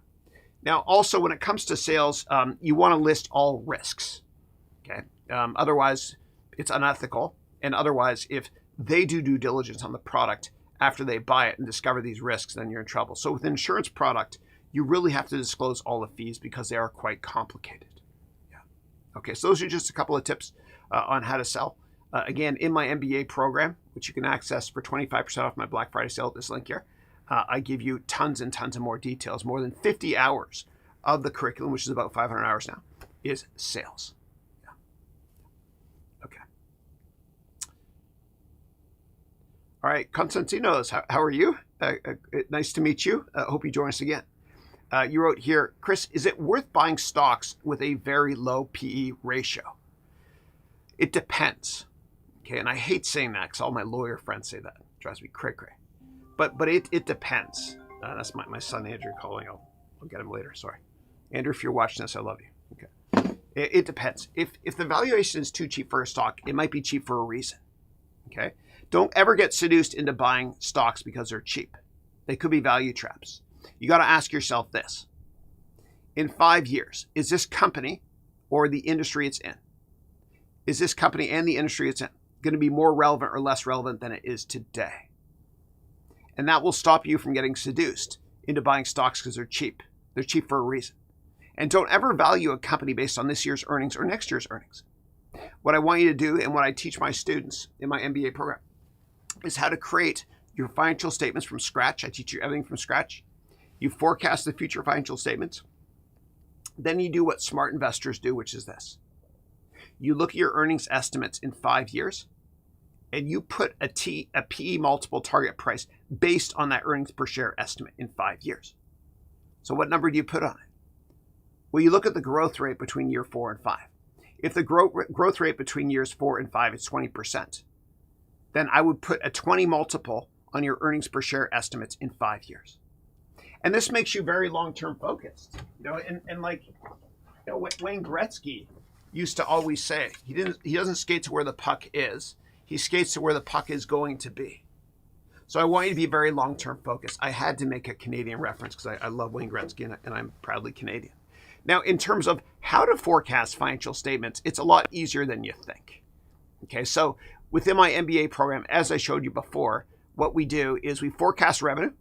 Now, also, when it comes to sales, you want to list all risks. Okay. Otherwise, it's unethical. And otherwise, if they do due diligence on the product after they buy it and discover these risks, then you're in trouble. So with an insurance product, you really have to disclose all the fees because they are quite complicated. Yeah. Okay. So those are just a couple of tips on how to sell. Again, in my MBA program, which you can access for 25% off my Black Friday sale at this link here, I give you tons and tons of more details. More than 50 hours of the curriculum, which is about 500 hours now, is sales. Yeah. Okay. All right, Constantinos, how are you? Nice to meet you. Hope you join us again. You wrote here, Chris, is it worth buying stocks with a very low PE ratio? It depends. Okay, and I hate saying that because all my lawyer friends say that. It drives me cray-cray. But it depends. That's my son Andrew calling. I'll get him later. Sorry, Andrew, if you're watching this, I love you. Okay, it depends. If the valuation is too cheap for a stock, it might be cheap for a reason. Okay, don't ever get seduced into buying stocks because they're cheap. They could be value traps. You got to ask yourself this: in 5 years, is this company or the industry it's in? Is this company and the industry it's in going to be more relevant or less relevant than it is today? And that will stop you from getting seduced into buying stocks because they're cheap. They're cheap for a reason. And don't ever value a company based on this year's earnings or next year's earnings. What I want you to do, and what I teach my students in my MBA program, is how to create your financial statements from scratch. I teach you everything from scratch. You forecast the future financial statements. Then you do what smart investors do, which is this. You look at your earnings estimates in 5 years, and you put a PE multiple target price based on that earnings per share estimate in 5 years. So what number do you put on it? Well, you look at the growth rate between year 4 and 5. If the growth rate between years 4 and 5 is 20%, then I would put a 20 multiple on your earnings per share estimates in 5 years. And this makes you very long-term focused. Wayne Gretzky used to always say, he doesn't skate to where the puck is, he skates to where the puck is going to be. So I want you to be very long-term focused. I had to make a Canadian reference because I love Wayne Gretzky and I'm proudly Canadian. Now, in terms of how to forecast financial statements, it's a lot easier than you think. Okay, so within my MBA program, as I showed you before, what we do is we forecast revenue.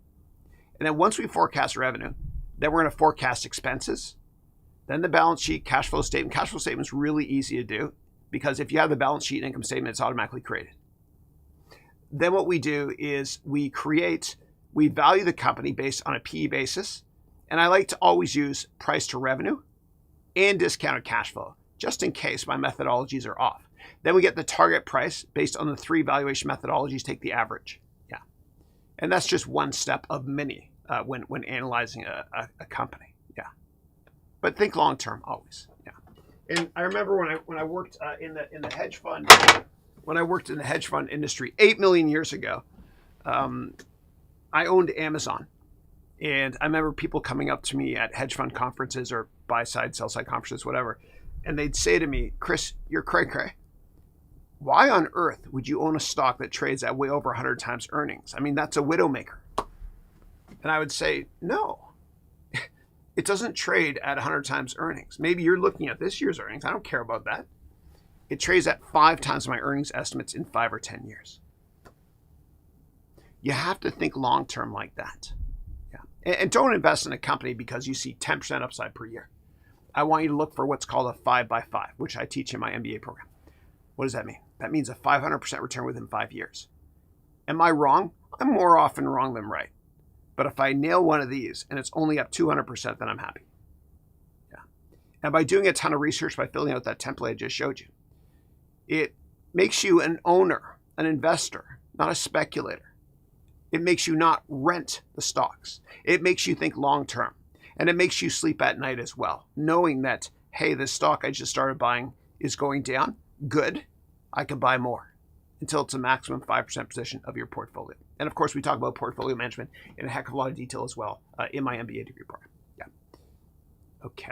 And then once we forecast revenue, then we're going to forecast expenses. Then the balance sheet, cash flow statement. Cash flow statement is really easy to do because if you have the balance sheet and income statement, it's automatically created. Then what we do is we value the company based on a PE basis. And I like to always use price to revenue and discounted cash flow, just in case my methodologies are off. Then we get the target price based on the 3 valuation methodologies, take the average. Yeah. And that's just one step of many when analyzing a company. Yeah. But think long term always. Yeah. And I remember when I worked in the hedge fund, when I worked in the hedge fund industry 8 million years ago, I owned Amazon. And I remember people coming up to me at hedge fund conferences or buy side, sell side conferences, whatever. And they'd say to me, Chris, you're cray-cray. Why on earth would you own a stock that trades at way over 100 times earnings? I mean, that's a widowmaker. And I would say, no, it doesn't trade at 100 times earnings. Maybe you're looking at this year's earnings. I don't care about that. It trades at 5 times my earnings estimates in 5 or 10 years. You have to think long-term like that. Yeah. And don't invest in a company because you see 10% upside per year. I want you to look for what's called a 5x5, which I teach in my MBA program. What does that mean? That means a 500% return within 5 years. Am I wrong? I'm more often wrong than right. But if I nail one of these and it's only up 200%, then I'm happy. Yeah. And by doing a ton of research, by filling out that template I just showed you, it makes you an owner, an investor, not a speculator. It makes you not rent the stocks. It makes you think long-term. And it makes you sleep at night as well, knowing that, hey, this stock I just started buying is going down. Good. I can buy more. until it's a maximum 5% position of your portfolio. And of course, we talk about portfolio management in a heck of a lot of detail as well in my MBA degree program. Yeah. Okay.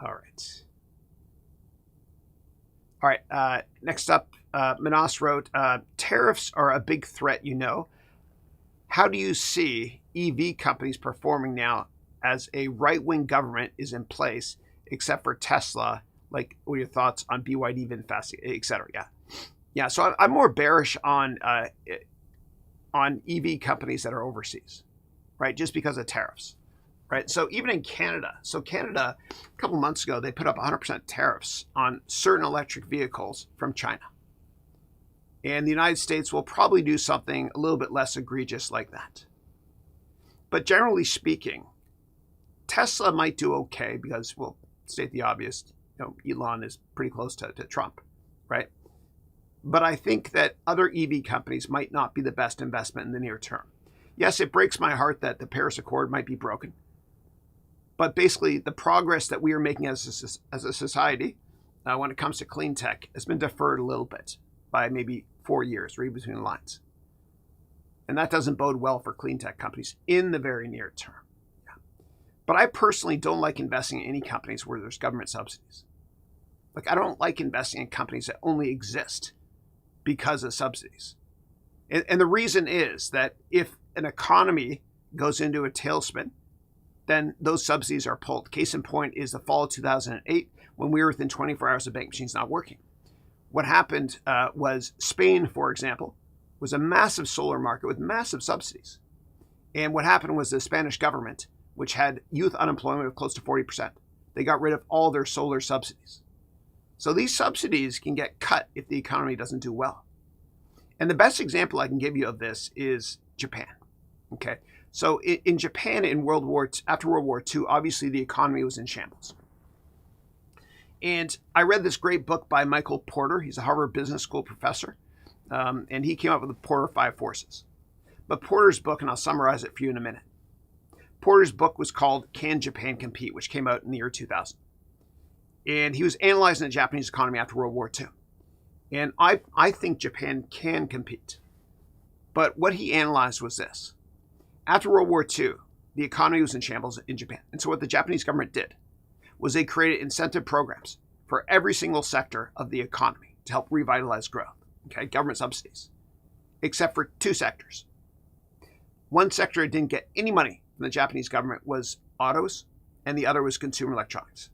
All right. Next up, Manas wrote, tariffs are a big threat, you know. How do you see EV companies performing now as a right-wing government is in place, except for Tesla? Like, what are your thoughts on BYD, VinFast, et cetera? Yeah. So I'm more bearish on EV companies that are overseas, right? Just because of tariffs, right? So even in Canada, Canada, a couple months ago, they put up 100% tariffs on certain electric vehicles from China. And the United States will probably do something a little bit less egregious like that. But generally speaking, Tesla might do okay because, well, state the obvious, Elon is pretty close to Trump, right? But I think that other EV companies might not be the best investment in the near term. Yes, it breaks my heart that the Paris Accord might be broken. But basically, the progress that we are making as a society when it comes to clean tech has been deferred a little bit by maybe 4 years, read between the lines. And that doesn't bode well for clean tech companies in the very near term. Yeah. But I personally don't like investing in any companies where there's government subsidies. Like, I don't like investing in companies that only exist because of subsidies. And the reason is that if an economy goes into a tailspin, then those subsidies are pulled. Case in point is the fall of 2008, when we were within 24 hours of bank machines not working. What happened was Spain, for example, was a massive solar market with massive subsidies. And what happened was the Spanish government, which had youth unemployment of close to 40%, they got rid of all their solar subsidies. So these subsidies can get cut if the economy doesn't do well. And the best example I can give you of this is Japan. Okay, so in Japan after World War II, obviously the economy was in shambles. And I read this great book by Michael Porter. He's a Harvard Business School professor. And he came up with the Porter 5 Forces. But Porter's book, and I'll summarize it for you in a minute. Porter's book was called Can Japan Compete, which came out in the year 2000. And he was analyzing the Japanese economy after World War II. And I think Japan can compete. But what he analyzed was this. After World War II, the economy was in shambles in Japan. And so what the Japanese government did was they created incentive programs for every single sector of the economy to help revitalize growth. Okay, government subsidies, except for 2 sectors. One sector that didn't get any money from the Japanese government was autos, and the other was consumer electronics.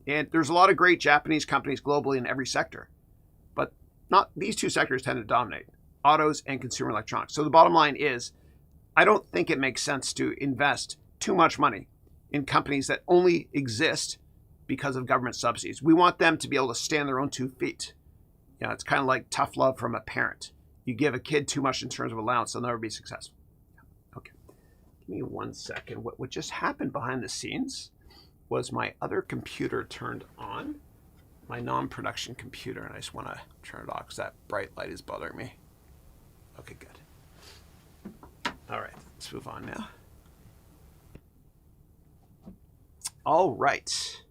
And there's a lot of great Japanese companies globally in every sector, but not these 2 sectors tend to dominate, autos and consumer electronics. So the bottom line is, I don't think it makes sense to invest too much money in companies that only exist because of government subsidies. We want them to be able to stand on their own 2 feet. It's kind of like tough love from a parent. You give a kid too much in terms of allowance, they'll never be successful. Okay, give me 1 second. What just happened behind the scenes was my other computer turned on, my non-production computer, and I just want to turn it off because that bright light is bothering me. Okay, good. All right, let's move on now. All right.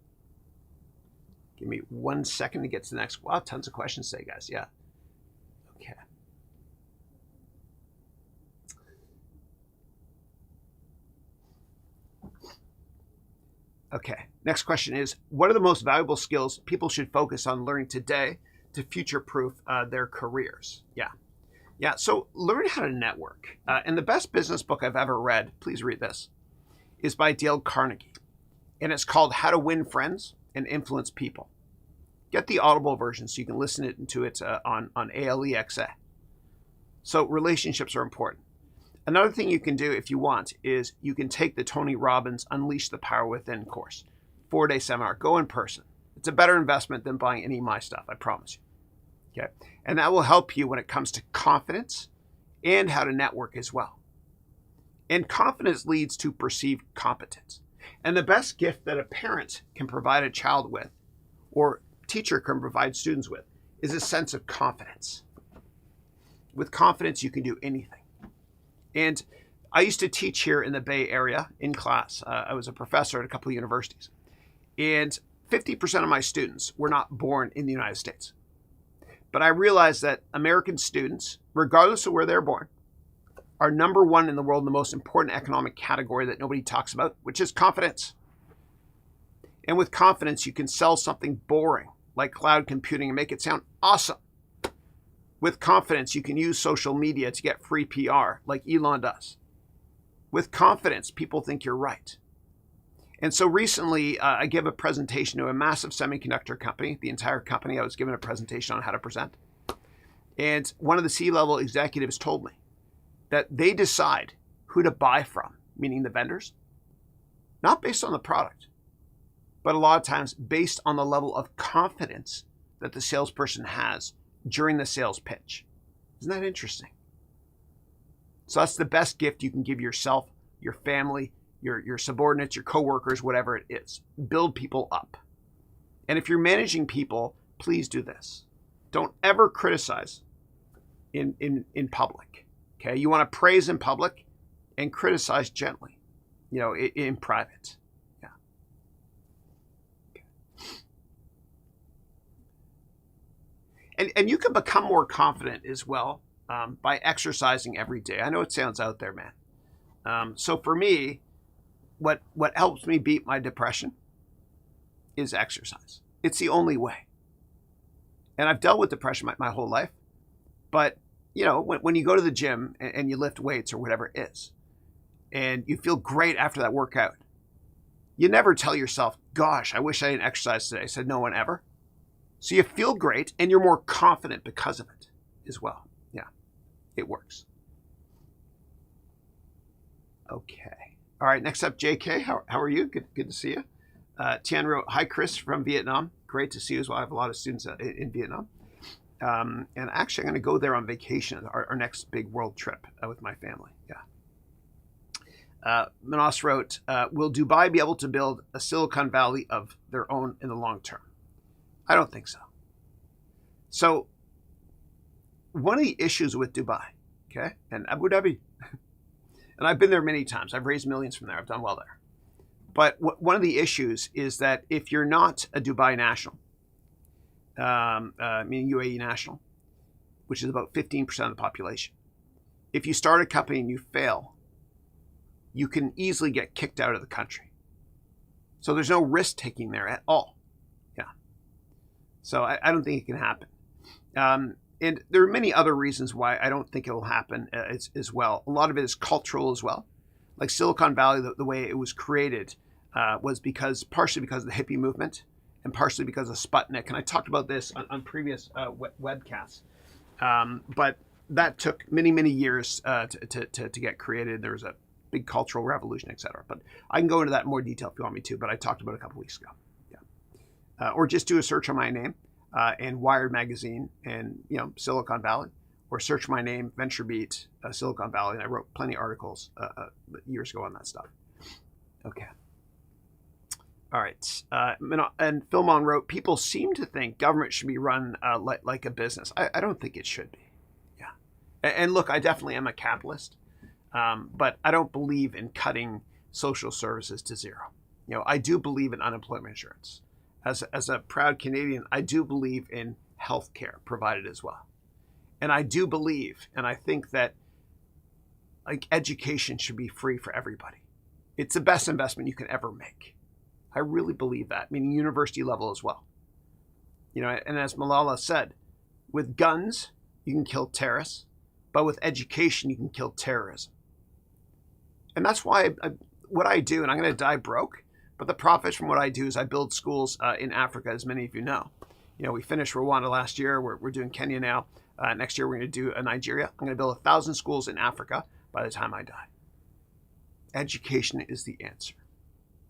Give me 1 second to get to the next. Wow, tons of questions today, guys. Yeah. Okay. Okay. Next question is, what are the most valuable skills people should focus on learning today to future-proof their careers? Yeah. So learn how to network. And the best business book I've ever read, please read this, is by Dale Carnegie. And it's called How to Win Friends and Influence People. Get the Audible version so you can listen to it on ALEXA. So relationships are important. Another thing you can do if you want is you can take the Tony Robbins Unleash the Power Within course. 4-day seminar. Go in person. It's a better investment than buying any of my stuff, I promise you. Okay, and that will help you when it comes to confidence and how to network as well. And confidence leads to perceived competence. And the best gift that a parent can provide a child with, or teacher can provide students with, is a sense of confidence. With confidence, you can do anything. And I used to teach here in the Bay Area in class. I was a professor at a couple of universities. And 50% of my students were not born in the United States. But I realized that American students, regardless of where they're born, are number one in the world in the most important economic category that nobody talks about, which is confidence. And with confidence, you can sell something boring like cloud computing and make it sound awesome. With confidence, you can use social media to get free PR like Elon does. With confidence, people think you're right. And so recently, I gave a presentation to a massive semiconductor company, the entire company. I was given a presentation on how to present. And one of the C-level executives told me that they decide who to buy from, meaning the vendors, not based on the product, but a lot of times based on the level of confidence that the salesperson has during the sales pitch. Isn't that interesting? So that's the best gift you can give yourself, your family, your subordinates, your coworkers, whatever it is. Build people up. And if you're managing people, please do this. Don't ever criticize in public. Okay? You want to praise in public and criticize gently, in private. Yeah. Okay. And you can become more confident as well by exercising every day. I know it sounds out there, man. So for me, what helps me beat my depression is exercise. It's the only way. And I've dealt with depression my whole life. But, when you go to the gym and you lift weights or whatever it is, and you feel great after that workout, you never tell yourself, gosh, I wish I didn't exercise today. I said no one ever. So you feel great and you're more confident because of it as well. Yeah, it works. Okay. All right, next up, JK. How are you? Good to see you. Tian wrote, hi, Chris from Vietnam. Great to see you as well. I have a lot of students in Vietnam. And actually, I'm going to go there on vacation, our next big world trip with my family. Yeah. Manos wrote, will Dubai be able to build a Silicon Valley of their own in the long term? I don't think so. So one of the issues with Dubai, okay, and Abu Dhabi, and I've been there many times. I've raised millions from there. I've done well there. But one of the issues is that if you're not a Dubai national, meaning UAE national, which is about 15% of the population, if you start a company and you fail, you can easily get kicked out of the country. So there's no risk taking there at all. Yeah. So I don't think it can happen. And there are many other reasons why I don't think it will happen as well. A lot of it is cultural as well. Like Silicon Valley, the way it was created was partially because of the hippie movement and partially because of Sputnik. And I talked about this on previous webcasts. But that took many, many years to get created. There was a big cultural revolution, etc. But I can go into that in more detail if you want me to, but I talked about it a couple weeks ago. Yeah. Or just do a search on my name. And Wired magazine and Silicon Valley, or search my name, VentureBeat, Silicon Valley, and I wrote plenty of articles years ago on that stuff. Okay. All right. And Philmon wrote, people seem to think government should be run like a business. I don't think it should be. Yeah. And look, I definitely am a capitalist, but I don't believe in cutting social services to zero. I do believe in unemployment insurance. As a proud Canadian, I do believe in health care provided as well. And I do believe, and I think that education should be free for everybody. It's the best investment you can ever make. I really believe that, meaning university level as well. And as Malala said, with guns, you can kill terrorists, but with education, you can kill terrorism. And that's why what I do, and I'm going to die broke, but the profits from what I do is I build schools in Africa, as many of you know. We finished Rwanda last year. We're doing Kenya now. Next year, we're going to do Nigeria. I'm going to build 1,000 schools in Africa by the time I die. Education is the answer.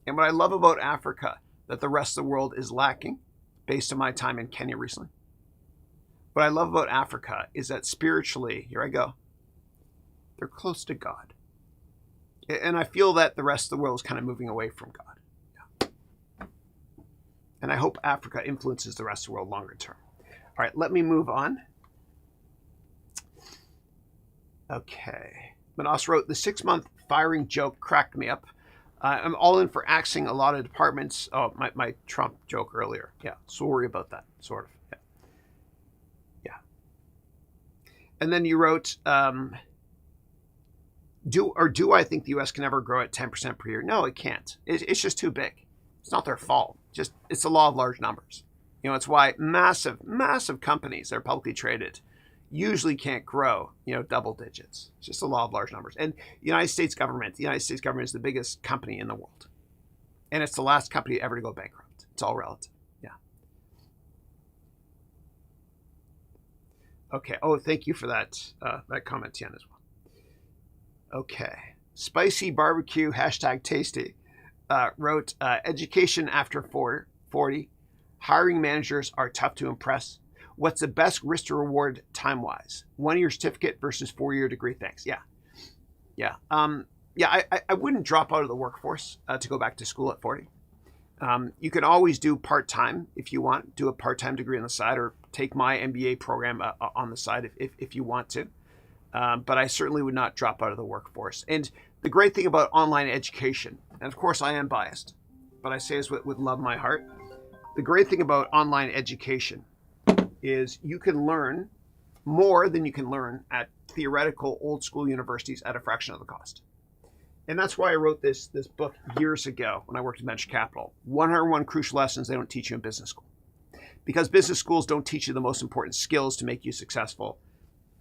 And what I love about Africa that the rest of the world is lacking, based on my time in Kenya recently, what I love about Africa is that spiritually, here I go, they're close to God. And I feel that the rest of the world is kind of moving away from God. And I hope Africa influences the rest of the world longer term. All right, let me move on. Okay. Manos wrote, the 6-month firing joke cracked me up. I'm all in for axing a lot of departments. Oh, my Trump joke earlier. Yeah, so worry about that, sort of. Yeah. Yeah. And then you wrote, do I think the U.S. can ever grow at 10% per year? No, it can't. It's just too big. It's not their fault. It's the law of large numbers. It's why massive companies that are publicly traded usually can't grow, double digits. It's just the law of large numbers. And the United States government is the biggest company in the world. And it's the last company ever to go bankrupt. It's all relative. Yeah. Okay. Oh, thank you for that comment, Tian, as well. Okay. Spicy barbecue, #tasty, wrote, education after 40. Hiring managers are tough to impress. What's the best risk to reward time-wise? 1-year certificate versus 4-year degree? Thanks. Yeah. I wouldn't drop out of the workforce to go back to school at 40. You can always do part-time if you want, do a part-time degree on the side, or take my MBA program on the side if you want to. But I certainly would not drop out of the workforce. And the great thing about online education, and of course I am biased, but I say this with love in my heart, the great thing about online education is you can learn more than you can learn at theoretical old school universities at a fraction of the cost. And that's why I wrote this book years ago when I worked in venture capital, 101 Crucial Lessons They Don't Teach You in Business School. Because business schools don't teach you the most important skills to make you successful.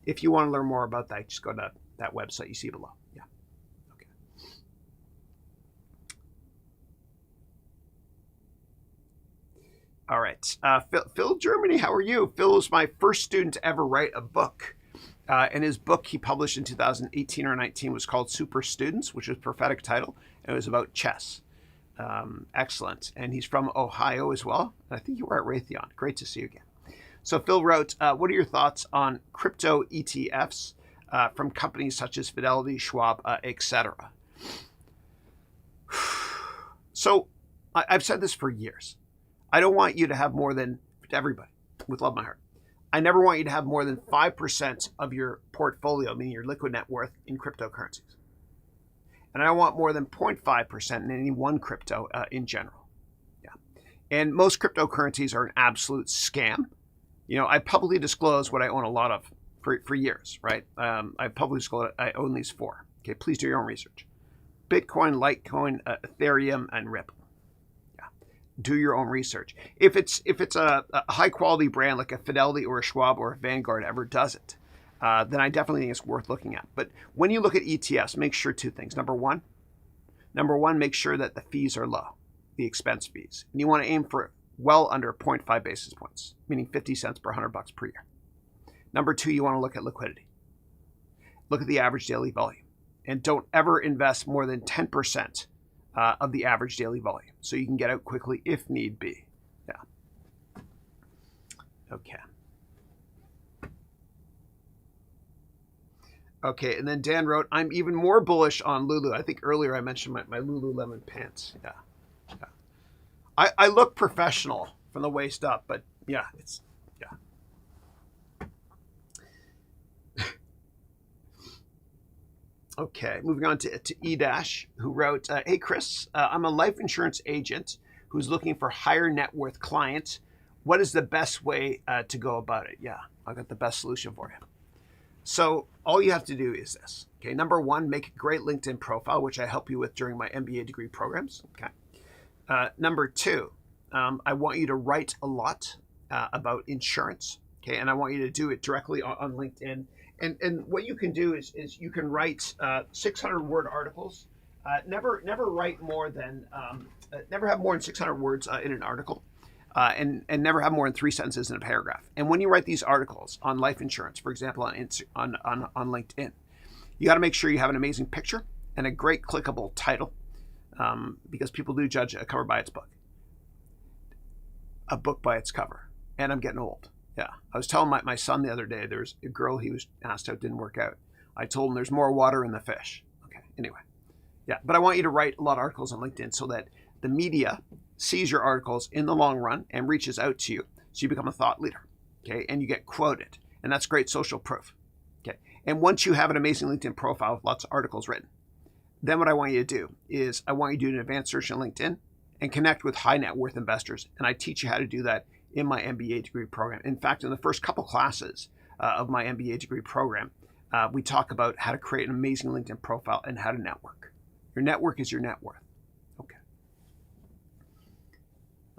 If you want to learn more about that, just go to that website you see below. Yeah. Okay. All right. Phil Germany, how are you? Phil was my first student to ever write a book. And his book he published in 2018 or 19 was called Super Students, which was a prophetic title. And it was about chess. Excellent. And he's from Ohio as well. I think you were at Raytheon. Great to see you again. So Phil wrote, what are your thoughts on crypto ETFs from companies such as Fidelity, Schwab, etc.? So I've said this for years. I don't want you to have more than, to everybody, with love in my heart, I never want you to have more than 5% of your portfolio, meaning your liquid net worth, in cryptocurrencies. And I don't want more than 0.5% in any one crypto in general. Yeah. And most cryptocurrencies are an absolute scam. I publicly disclose what I own a lot of for years, right? I publicly disclose I own these 4. Okay, please do your own research. Bitcoin, Litecoin, Ethereum, and Ripple. Yeah, do your own research. If it's a high quality brand like a Fidelity or a Schwab or a Vanguard ever does it, then I definitely think it's worth looking at. But when you look at ETFs, make sure 2 things. Number one, make sure that the fees are low, the expense fees. And you want to aim for well under 0.5 basis points, meaning 50 cents per $100 per year. Number 2, you want to look at liquidity. Look at the average daily volume. And don't ever invest more than 10% of the average daily volume, so you can get out quickly if need be. Yeah. Okay. Okay, and then Dan wrote, I'm even more bullish on Lulu. I think earlier I mentioned my Lululemon pants. Yeah. I look professional from the waist up, but yeah, Okay, moving on to E-Dash, who wrote, hey, Chris, I'm a life insurance agent who's looking for higher net worth clients. What is the best way to go about it? Yeah, I've got the best solution for you. So all you have to do is this. Okay, number 1, make a great LinkedIn profile, which I help you with during my MBA degree programs. Okay. Number 2, I want you to write a lot about insurance. Okay, and I want you to do it directly on LinkedIn. And what you can do is you can write 600-word articles. Never write more than never have more than 600 words in an article, and never have more than 3 sentences in a paragraph. And when you write these articles on life insurance, for example, on LinkedIn, you got to make sure you have an amazing picture and a great clickable title, because people do judge a cover by its book, a book by its cover. And I'm getting old. Yeah, I was telling my son the other day, there's a girl he was asked out, didn't work out. I told him there's more water in the fish. Okay, anyway. Yeah, but I want you to write a lot of articles on LinkedIn so that the media sees your articles in the long run and reaches out to you. So you become a thought leader, okay? And you get quoted, and that's great social proof, okay? And once you have an amazing LinkedIn profile with lots of articles written, then what I want you to do is I want you to do an advanced search on LinkedIn and connect with high net worth investors. And I teach you how to do that in my MBA degree program. In fact, in the first couple classes of my MBA degree program, we talk about how to create an amazing LinkedIn profile and how to network. Your network is your net worth. Okay.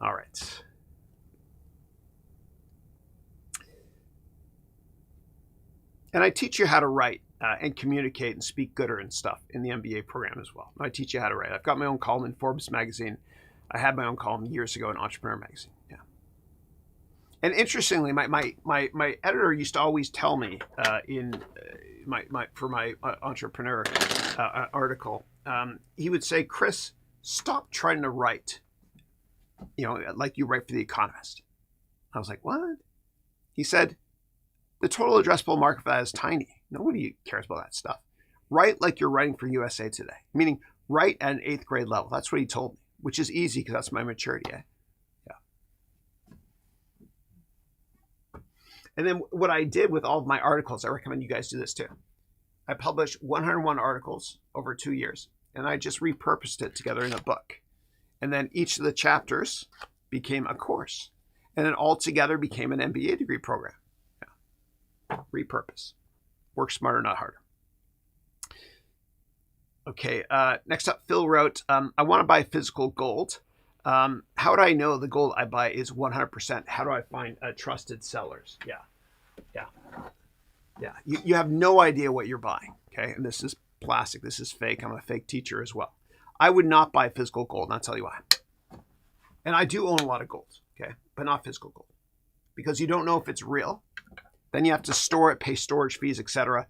All right. And I teach you how to write and communicate and speak gooder and stuff in the MBA program as well. I teach you how to write. I've got my own column in Forbes magazine. I had my own column years ago in Entrepreneur magazine. Yeah. And interestingly, my editor used to always tell me for my entrepreneur article, he would say, Chris, stop trying to write, like you write for The Economist. I was like, what? He said, the total addressable market for that is tiny. Nobody cares about that stuff. Write like you're writing for USA Today, meaning write at an 8th grade level. That's what he told me, which is easy because that's my maturity. Yeah. And then what I did with all of my articles, I recommend you guys do this too. I published 101 articles over 2 years, and I just repurposed it together in a book. And then each of the chapters became a course, and then all together became an MBA degree program. Yeah. Repurpose. Work smarter, not harder. Okay, next up, Phil wrote, I want to buy physical gold. How do I know the gold I buy is 100%? How do I find trusted sellers? Yeah. You have no idea what you're buying, okay? And this is plastic. This is fake. I'm a fake teacher as well. I would not buy physical gold, and I'll tell you why. And I do own a lot of gold, okay? But not physical gold. Because you don't know if it's real. Then you have to store it, pay storage fees, etc.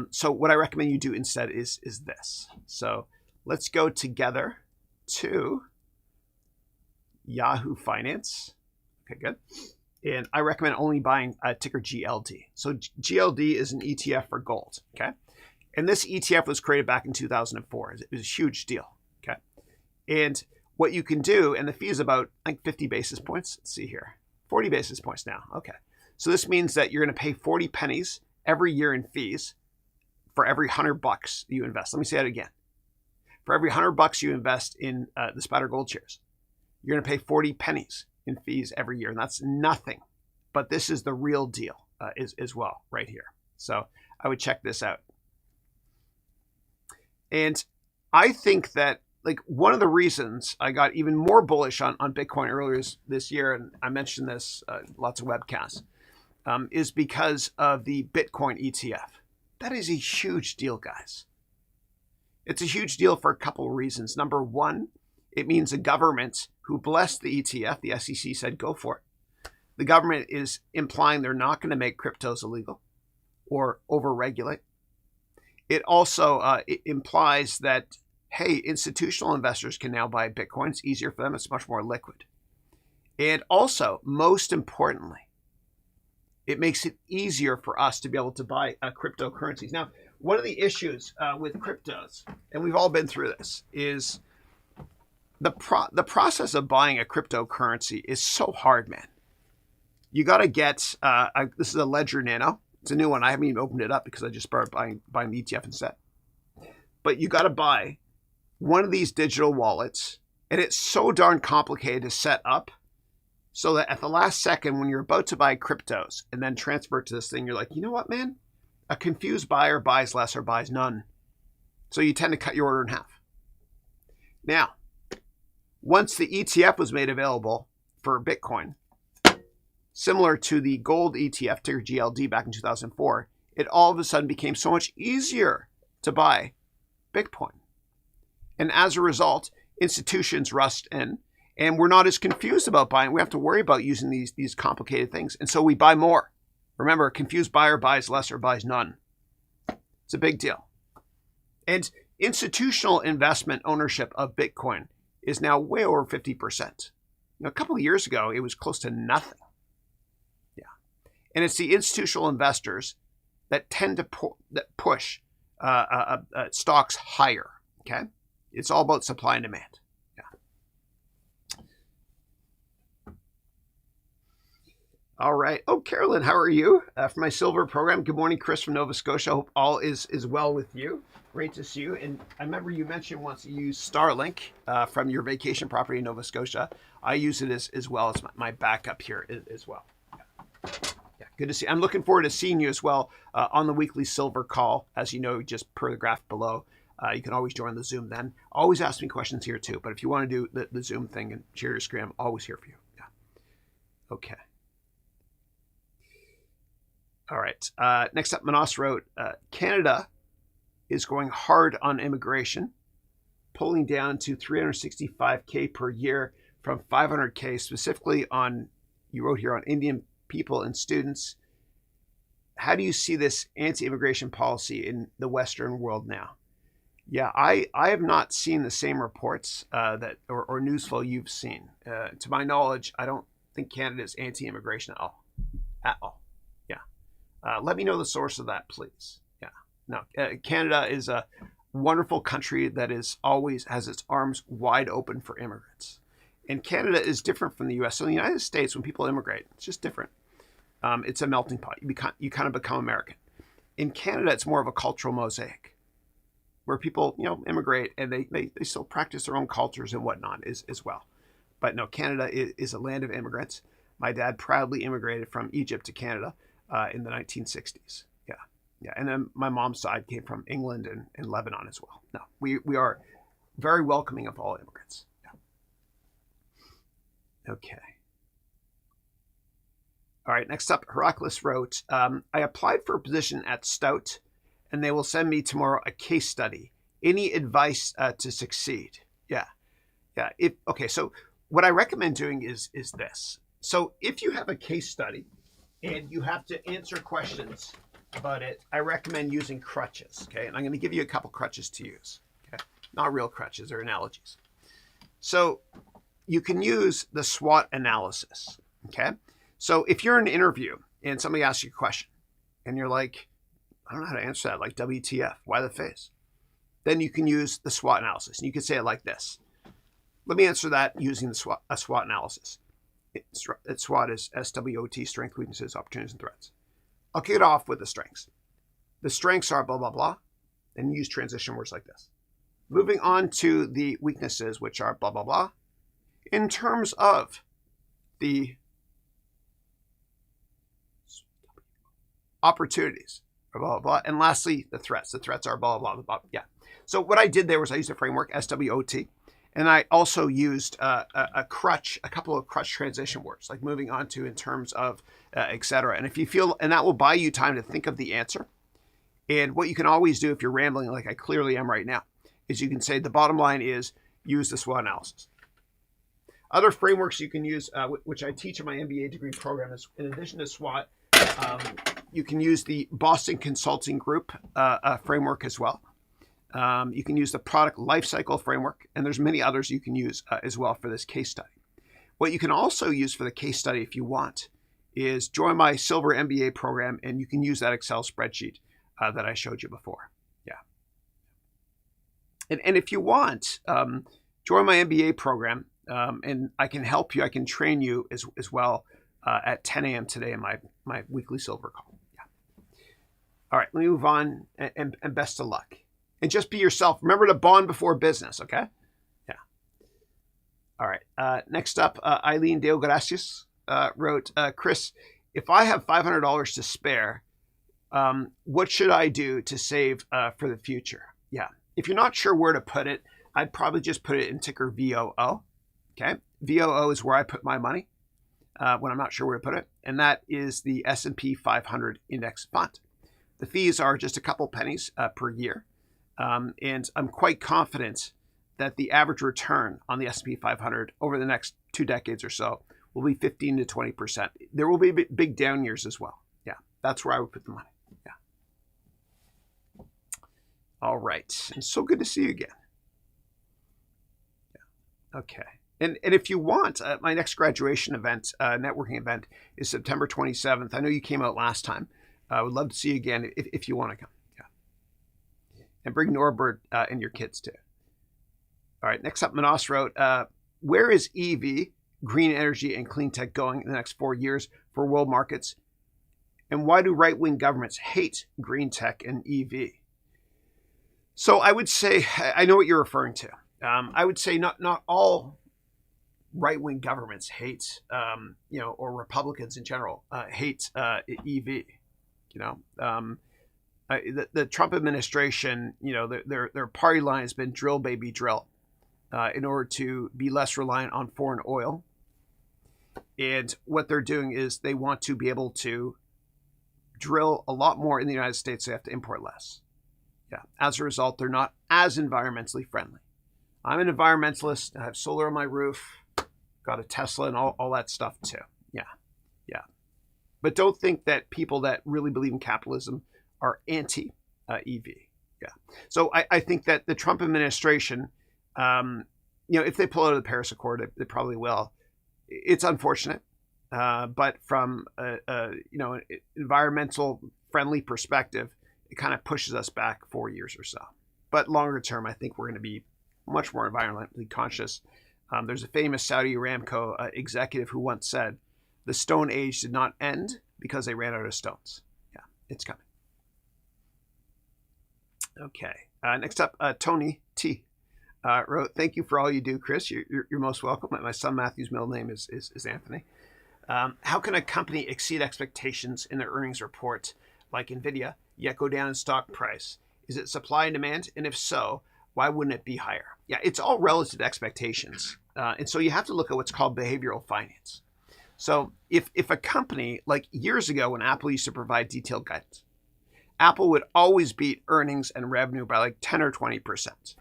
So what I recommend you do instead is this. So let's go together to Yahoo Finance. Okay, good. And I recommend only buying ticker GLD. So GLD is an ETF for gold, okay? And this ETF was created back in 2004. It was a huge deal, okay? And what you can do, and the fee is about, I think, 50 basis points. Let's see here. 40 basis points now, okay. So this means that you're going to pay 40 pennies every year in fees for every $100 you invest. Let me say that again. For every $100 you invest in the Spider Gold shares, you're going to pay 40 pennies in fees every year. And that's nothing. But this is the real deal as well right here. So I would check this out. And I think that one of the reasons I got even more bullish on Bitcoin earlier this year, and I mentioned this lots of webcasts, is because of the Bitcoin ETF. That is a huge deal, guys. It's a huge deal for a couple of reasons. Number one, it means the government who blessed the ETF, the SEC said, go for it. The government is implying they're not going to make cryptos illegal or overregulate. It also it implies that, hey, institutional investors can now buy Bitcoin. It's easier for them. It's much more liquid. And also, most importantly, it makes it easier for us to be able to buy cryptocurrencies. Now, one of the issues with cryptos, and we've all been through this, is the process of buying a cryptocurrency is so hard, man. You got to get, this is a Ledger Nano. It's a new one. I haven't even opened it up because I just started buying the ETF instead. But you got to buy one of these digital wallets, and it's so darn complicated to set up so that at the last second when you're about to buy cryptos and then transfer it to this thing, you're like, you know what, man? A confused buyer buys less or buys none. So you tend to cut your order in half. Now, once the ETF was made available for Bitcoin, similar to the gold ETF, ticker GLD, back in 2004, it all of a sudden became so much easier to buy Bitcoin. And as a result, institutions rushed in, and we're not as confused about buying. We have to worry about using these complicated things. And so we buy more. Remember, a confused buyer buys less or buys none. It's a big deal. And institutional investment ownership of Bitcoin is now way over 50%. Now, a couple of years ago, it was close to nothing. Yeah. And it's the institutional investors that tend to push stocks higher. Okay. It's all about supply and demand. All right. Oh, Carolyn, how are you? For my silver program. Good morning, Chris from Nova Scotia. Hope all is well with you. Great to see you. And I remember you mentioned once you use Starlink from your vacation property in Nova Scotia. I use it as well as my backup here as well. Yeah, good to see. I'm looking forward to seeing you as well on the weekly silver call. As you know, just per the graph below. You can always join the Zoom then. Always ask me questions here too. But if you want to do the Zoom thing and share your screen, I'm always here for you. Yeah. Okay. All right. Next up, Manas wrote, Canada is going hard on immigration, pulling down to 365K per year from 500K, specifically on, you wrote here, on Indian people and students. How do you see this anti-immigration policy in the Western world now? Yeah, I have not seen the same reports or news flow you've seen. To my knowledge, I don't think Canada is anti-immigration at all. At all. Yeah. Let me know the source of that, please. Yeah. No, Canada is a wonderful country that is always has its arms wide open for immigrants. And Canada is different from the U.S. So in the United States, when people immigrate, it's just different. It's a melting pot. You kind of become American. In Canada, it's more of a cultural mosaic, where people, immigrate and they still practice their own cultures and whatnot as well. But no, Canada is a land of immigrants. My dad proudly immigrated from Egypt to Canada in the 1960s. Yeah. And then my mom's side came from England and Lebanon as well. No, we are very welcoming of all immigrants. Yeah. Okay. All right, next up, Heracles wrote, I applied for a position at Stout, and they will send me tomorrow a case study. Any advice to succeed? Yeah. Okay, so what I recommend doing is this. So if you have a case study and you have to answer questions about it, I recommend using crutches, okay? And I'm going to give you a couple crutches to use, okay? Not real crutches, they're analogies. So you can use the SWOT analysis, okay? So if you're in an interview and somebody asks you a question and you're like, I don't know how to answer that, like WTF, why the face? Then you can use the SWOT analysis. And you can say it like this. Let me answer that using a SWOT analysis. SWOT is SWOT, strengths, weaknesses, opportunities, and threats. I'll kick it off with the strengths. The strengths are blah, blah, blah. Then use transition words like this. Moving on to the weaknesses, which are blah, blah, blah. In terms of the opportunities, blah, blah, blah. And lastly, the threats. The threats are blah, blah, blah, blah. Yeah. So what I did there was I used a framework, SWOT, and I also used a couple of crutch transition words, like moving on to, in terms of, et cetera. And if you feel, and that will buy you time to think of the answer. And what you can always do if you're rambling, like I clearly am right now, is you can say the bottom line is use the SWOT analysis. Other frameworks you can use, which I teach in my MBA degree program, is in addition to SWOT, you can use the Boston Consulting Group framework as well. You can use the product lifecycle framework, and there's many others you can use as well for this case study. What you can also use for the case study, if you want, is join my Silver MBA program, and you can use that Excel spreadsheet that I showed you before. Yeah. And if you want, join my MBA program, and I can help you. I can train you as well at 10 a.m. today in my weekly silver call. Yeah. All right, let me move on, and best of luck. And just be yourself. Remember to bond before business, okay? Yeah. All right. Next up, Eileen Deo Gracias wrote, Chris, if I have $500 to spare, what should I do to save for the future? Yeah. If you're not sure where to put it, I'd probably just put it in ticker VOO. Okay. VOO is where I put my money when I'm not sure where to put it. And that is the S&P 500 index fund. The fees are just a couple pennies per year. And I'm quite confident that the average return on the S&P 500 over the next 2 decades or so will be 15 to 20%. There will be big down years as well. Yeah, that's where I would put the money. Yeah. All right. And so good to see you again. Yeah. Okay. And if you want, my next graduation event, networking event, is September 27th. I know you came out last time. I would love to see you again if you want to come. And bring Norbert and your kids too. All right, next up, Manas wrote, where is EV, green energy, and clean tech going in the next 4 years for world markets? And why do right-wing governments hate green tech and EV? So I would say, I know what you're referring to. I would say not all right-wing governments hate, or Republicans in general hate EV. The Trump administration, their party line has been drill, baby, drill, in order to be less reliant on foreign oil. And what they're doing is they want to be able to drill a lot more in the United States. They have to import less. Yeah. As a result, they're not as environmentally friendly. I'm an environmentalist. I have solar on my roof, got a Tesla and all that stuff too. Yeah. But don't think that people that really believe in capitalism are anti-EV. Yeah. So I think that the Trump administration, if they pull out of the Paris Accord, they probably will. It's unfortunate, but from an environmental friendly perspective, it kind of pushes us back 4 years or so. But longer term, I think we're going to be much more environmentally conscious. There's a famous Saudi Aramco executive who once said, "The Stone Age did not end because they ran out of stones." Yeah, it's coming. Okay. Next up, Tony T. Wrote, "Thank you for all you do, Chris. You're most welcome." My son Matthew's middle name is Anthony. How can a company exceed expectations in their earnings report, like NVIDIA, yet go down in stock price? Is it supply and demand? And if so, why wouldn't it be higher? Yeah, it's all relative to expectations. And so you have to look at what's called behavioral finance. So if a company, like years ago when Apple used to provide detailed guidance, Apple would always beat earnings and revenue by like 10 or 20%.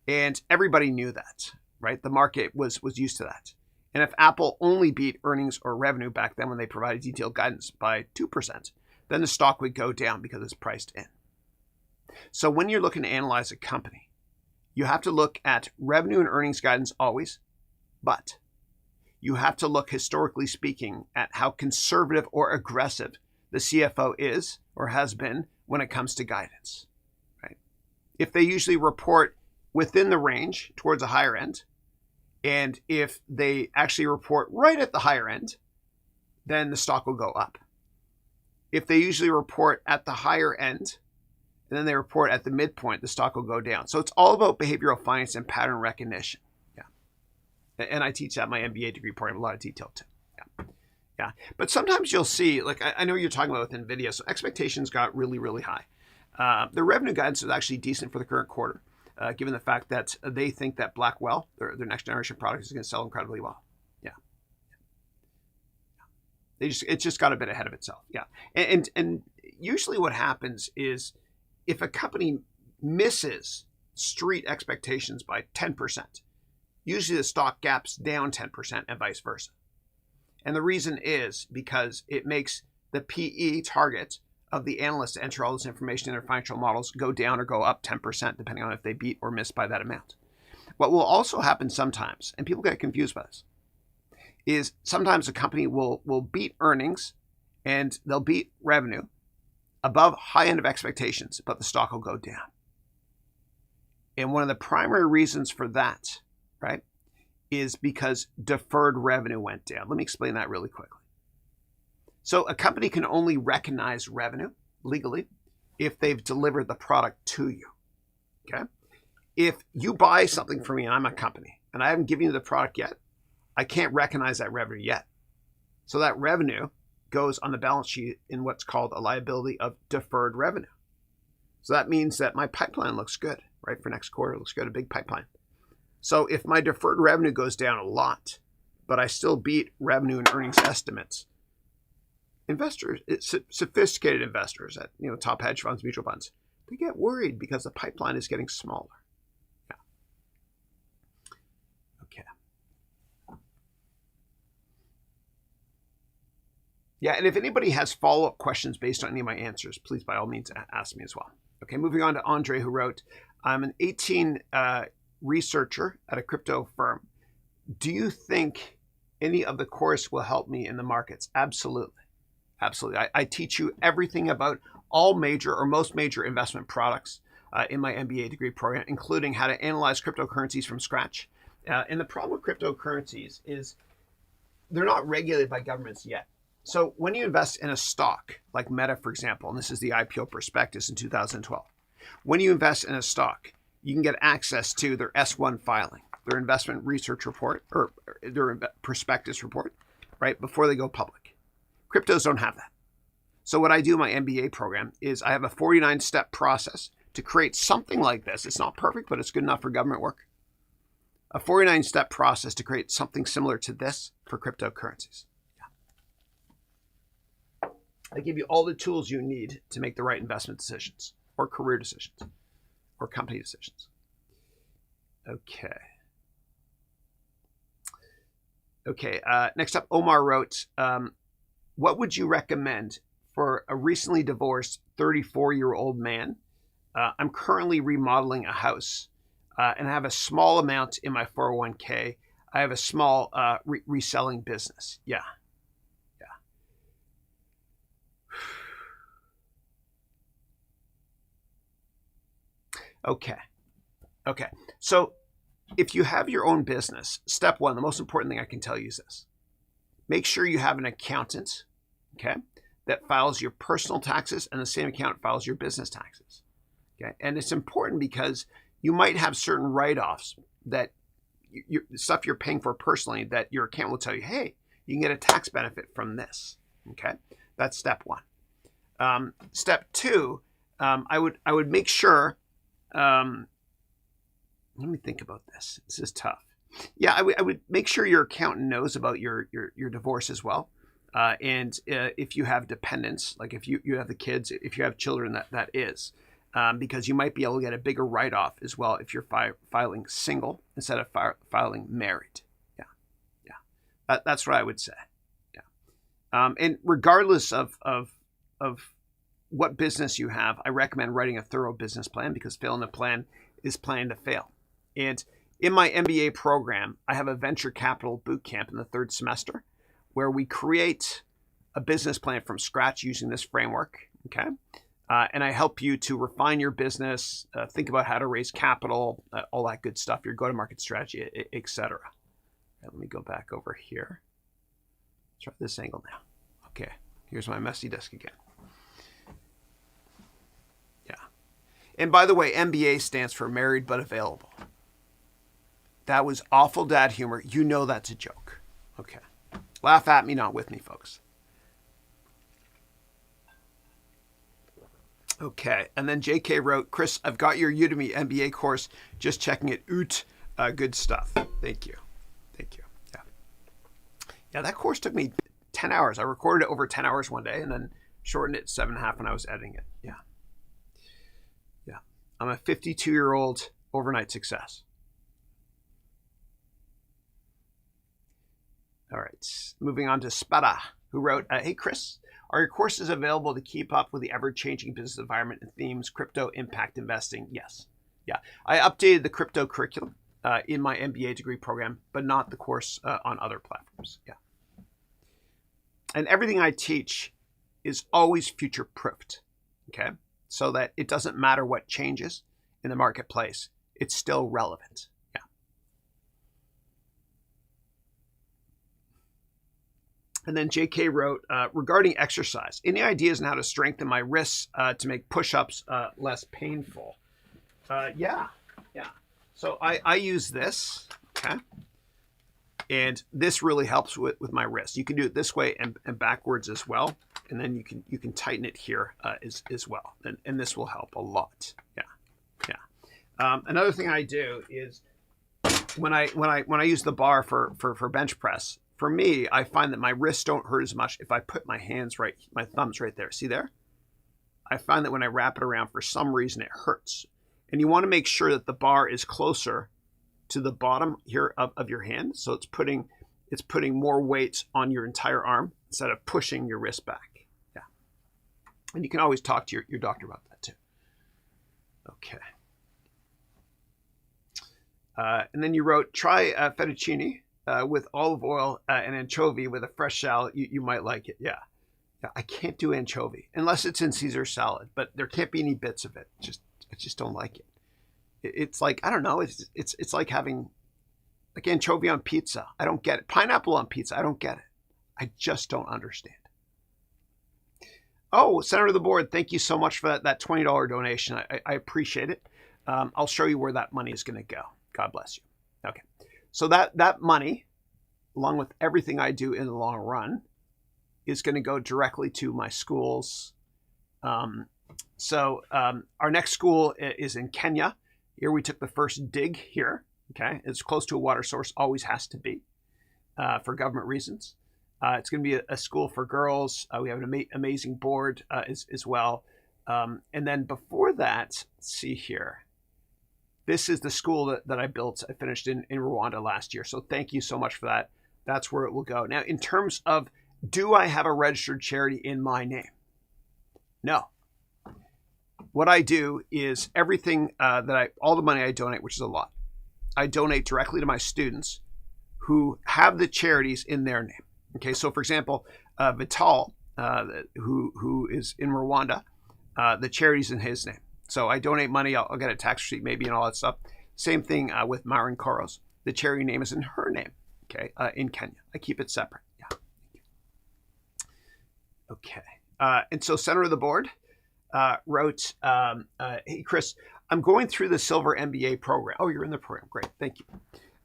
And everybody knew that, right? The market was used to that. And if Apple only beat earnings or revenue back then when they provided detailed guidance by 2%, then the stock would go down because it's priced in. So when you're looking to analyze a company, you have to look at revenue and earnings guidance always, but you have to look, historically speaking, at how conservative or aggressive the CFO is or has been when it comes to guidance, right? If they usually report within the range towards the higher end, and if they actually report right at the higher end, then the stock will go up. If they usually report at the higher end, and then they report at the midpoint, the stock will go down. So it's all about behavioral finance and pattern recognition. Yeah. And I teach that in my MBA degree program, a lot of detail too. Yeah. But sometimes you'll see, like I know you're talking about with NVIDIA, so expectations got really, really high. The revenue guidance is actually decent for the current quarter, given the fact that they think that Blackwell, their next generation product, is going to sell incredibly well. Yeah. It just got a bit ahead of itself. Yeah. And usually what happens is if a company misses street expectations by 10%, usually the stock gaps down 10% and vice versa. And the reason is because it makes the PE target of the analysts to enter all this information in their financial models go down or go up 10%, depending on if they beat or miss by that amount. What will also happen sometimes, and people get confused by this, is sometimes a company will beat earnings and they'll beat revenue above high end of expectations, but the stock will go down. And one of the primary reasons for that, right, is because deferred revenue went down. Let me explain that really quickly. So a company can only recognize revenue legally if they've delivered the product to you, okay? If you buy something from me and I'm a company and I haven't given you the product yet, I can't recognize that revenue yet. So that revenue goes on the balance sheet in what's called a liability of deferred revenue. So that means that my pipeline looks good, right? For next quarter, it looks good, a big pipeline. So if my deferred revenue goes down a lot, but I still beat revenue and earnings estimates, investors, sophisticated investors at top hedge funds, mutual funds, they get worried because the pipeline is getting smaller. Yeah. Okay. Yeah, and if anybody has follow-up questions based on any of my answers, please by all means ask me as well. Okay, moving on to Andre, who wrote, "I'm an 18 researcher at a crypto firm. Do you think any of the course will help me in the markets?" Absolutely. Absolutely. I teach you everything about all major or most major investment products in my MBA degree program, including how to analyze cryptocurrencies from scratch. And the problem with cryptocurrencies is they're not regulated by governments yet. So when you invest in a stock, like Meta, for example, and this is the IPO prospectus in 2012, when you invest in a stock, you can get access to their S1 filing, their investment research report, or their prospectus report, right, before they go public. Cryptos don't have that. So what I do in my MBA program is I have a 49-step process to create something like this. It's not perfect, but it's good enough for government work. A 49-step process to create something similar to this for cryptocurrencies. Yeah. I give you all the tools you need to make the right investment decisions, or career decisions, or company decisions. Okay. Next up, Omar wrote, what would you recommend for a recently divorced 34-year-old man? I'm currently remodeling a house and I have a small amount in my 401k. I have a small reselling business. Yeah. Okay. So if you have your own business, step one, the most important thing I can tell you is this. Make sure you have an accountant, okay, that files your personal taxes, and the same accountant files your business taxes. Okay. And it's important because you might have certain write-offs that stuff you're paying for personally that your accountant will tell you, hey, you can get a tax benefit from this. Okay. That's step one. Step two, I would make sure, let me think about this. This is tough. Yeah, I would make sure your accountant knows about your divorce as well. And if you have dependents, like if you have the kids, if you have children, that is. Because you might be able to get a bigger write-off as well if you're filing single instead of filing married. Yeah. That's what I would say. Yeah. And regardless of what business you have, I recommend writing a thorough business plan, because failing a plan is planning to fail. And in my MBA program, I have a venture capital boot camp in the 3rd semester where we create a business plan from scratch using this framework. Okay. And I help you to refine your business, think about how to raise capital, all that good stuff, your go-to-market strategy, etc. Let me go back over here. Try this angle now. Okay, here's my messy desk again. Yeah. And by the way, MBA stands for Married But Available. That was awful dad humor. You know that's a joke. Okay. Laugh at me, not with me, folks. Okay, and then JK wrote, Chris, I've got your Udemy MBA course, just checking it out. Good stuff. Thank you. Yeah, that course took me 10 hours. I recorded it over 10 hours one day and then shortened it 7.5 when I was editing it. Yeah. I'm a 52-year-old overnight success. All right, moving on to Spada, who wrote, hey, Chris, are your courses available to keep up with the ever-changing business environment and themes, crypto, impact investing? Yes. Yeah. I updated the crypto curriculum in my MBA degree program, but not the course on other platforms. Yeah. And everything I teach is always future-proofed, okay? So that it doesn't matter what changes in the marketplace. It's still relevant. Yeah. And then JK wrote, regarding exercise, any ideas on how to strengthen my wrists to make push-ups less painful? Yeah. So I use this, okay? And this really helps with my wrist. You can do it this way and backwards as well. And then you can tighten it here as well. And this will help a lot. Yeah. Another thing I do is when I use the bar for bench press, for me, I find that my wrists don't hurt as much if I put my thumbs right there. See there? I find that when I wrap it around, for some reason, it hurts. And you want to make sure that the bar is closer to the bottom here of your hand. So it's putting more weight on your entire arm instead of pushing your wrist back. Yeah. And you can always talk to your doctor about that too. Okay. And then you wrote, try fettuccine with olive oil and anchovy with a fresh salad. You might like it. Yeah. I can't do anchovy unless it's in Caesar salad, but there can't be any bits of it. I just don't like it. It's like, I don't know. It's like having like anchovy on pizza. I don't get it. Pineapple on pizza. I don't get it. I just don't understand. Oh, Senator of the Board, thank you so much for that $20 donation. I appreciate it. I'll show you where that money is going to go. God bless you. Okay. So that money, along with everything I do in the long run, is going to go directly to my schools. Our next school is in Kenya. Here we took the first dig here. Okay. It's close to a water source, always has to be for government reasons. It's going to be a school for girls. We have an amazing board as well. And then before that, let's see here. This is the school that I built. I finished in Rwanda last year. So thank you so much for that. That's where it will go. Now, in terms of, do I have a registered charity in my name? No. What I do is everything all the money I donate, which is a lot, I donate directly to my students who have the charities in their name. Okay, so for example, Vital, who is in Rwanda, the charity's in his name. So I donate money, I'll get a tax receipt maybe and all that stuff. Same thing with Marin Koros. The charity name is in her name, okay, in Kenya. I keep it separate, yeah. Okay, and so Senator of the Board wrote, hey, Chris, I'm going through the Silver MBA program. Oh, you're in the program, great, thank you.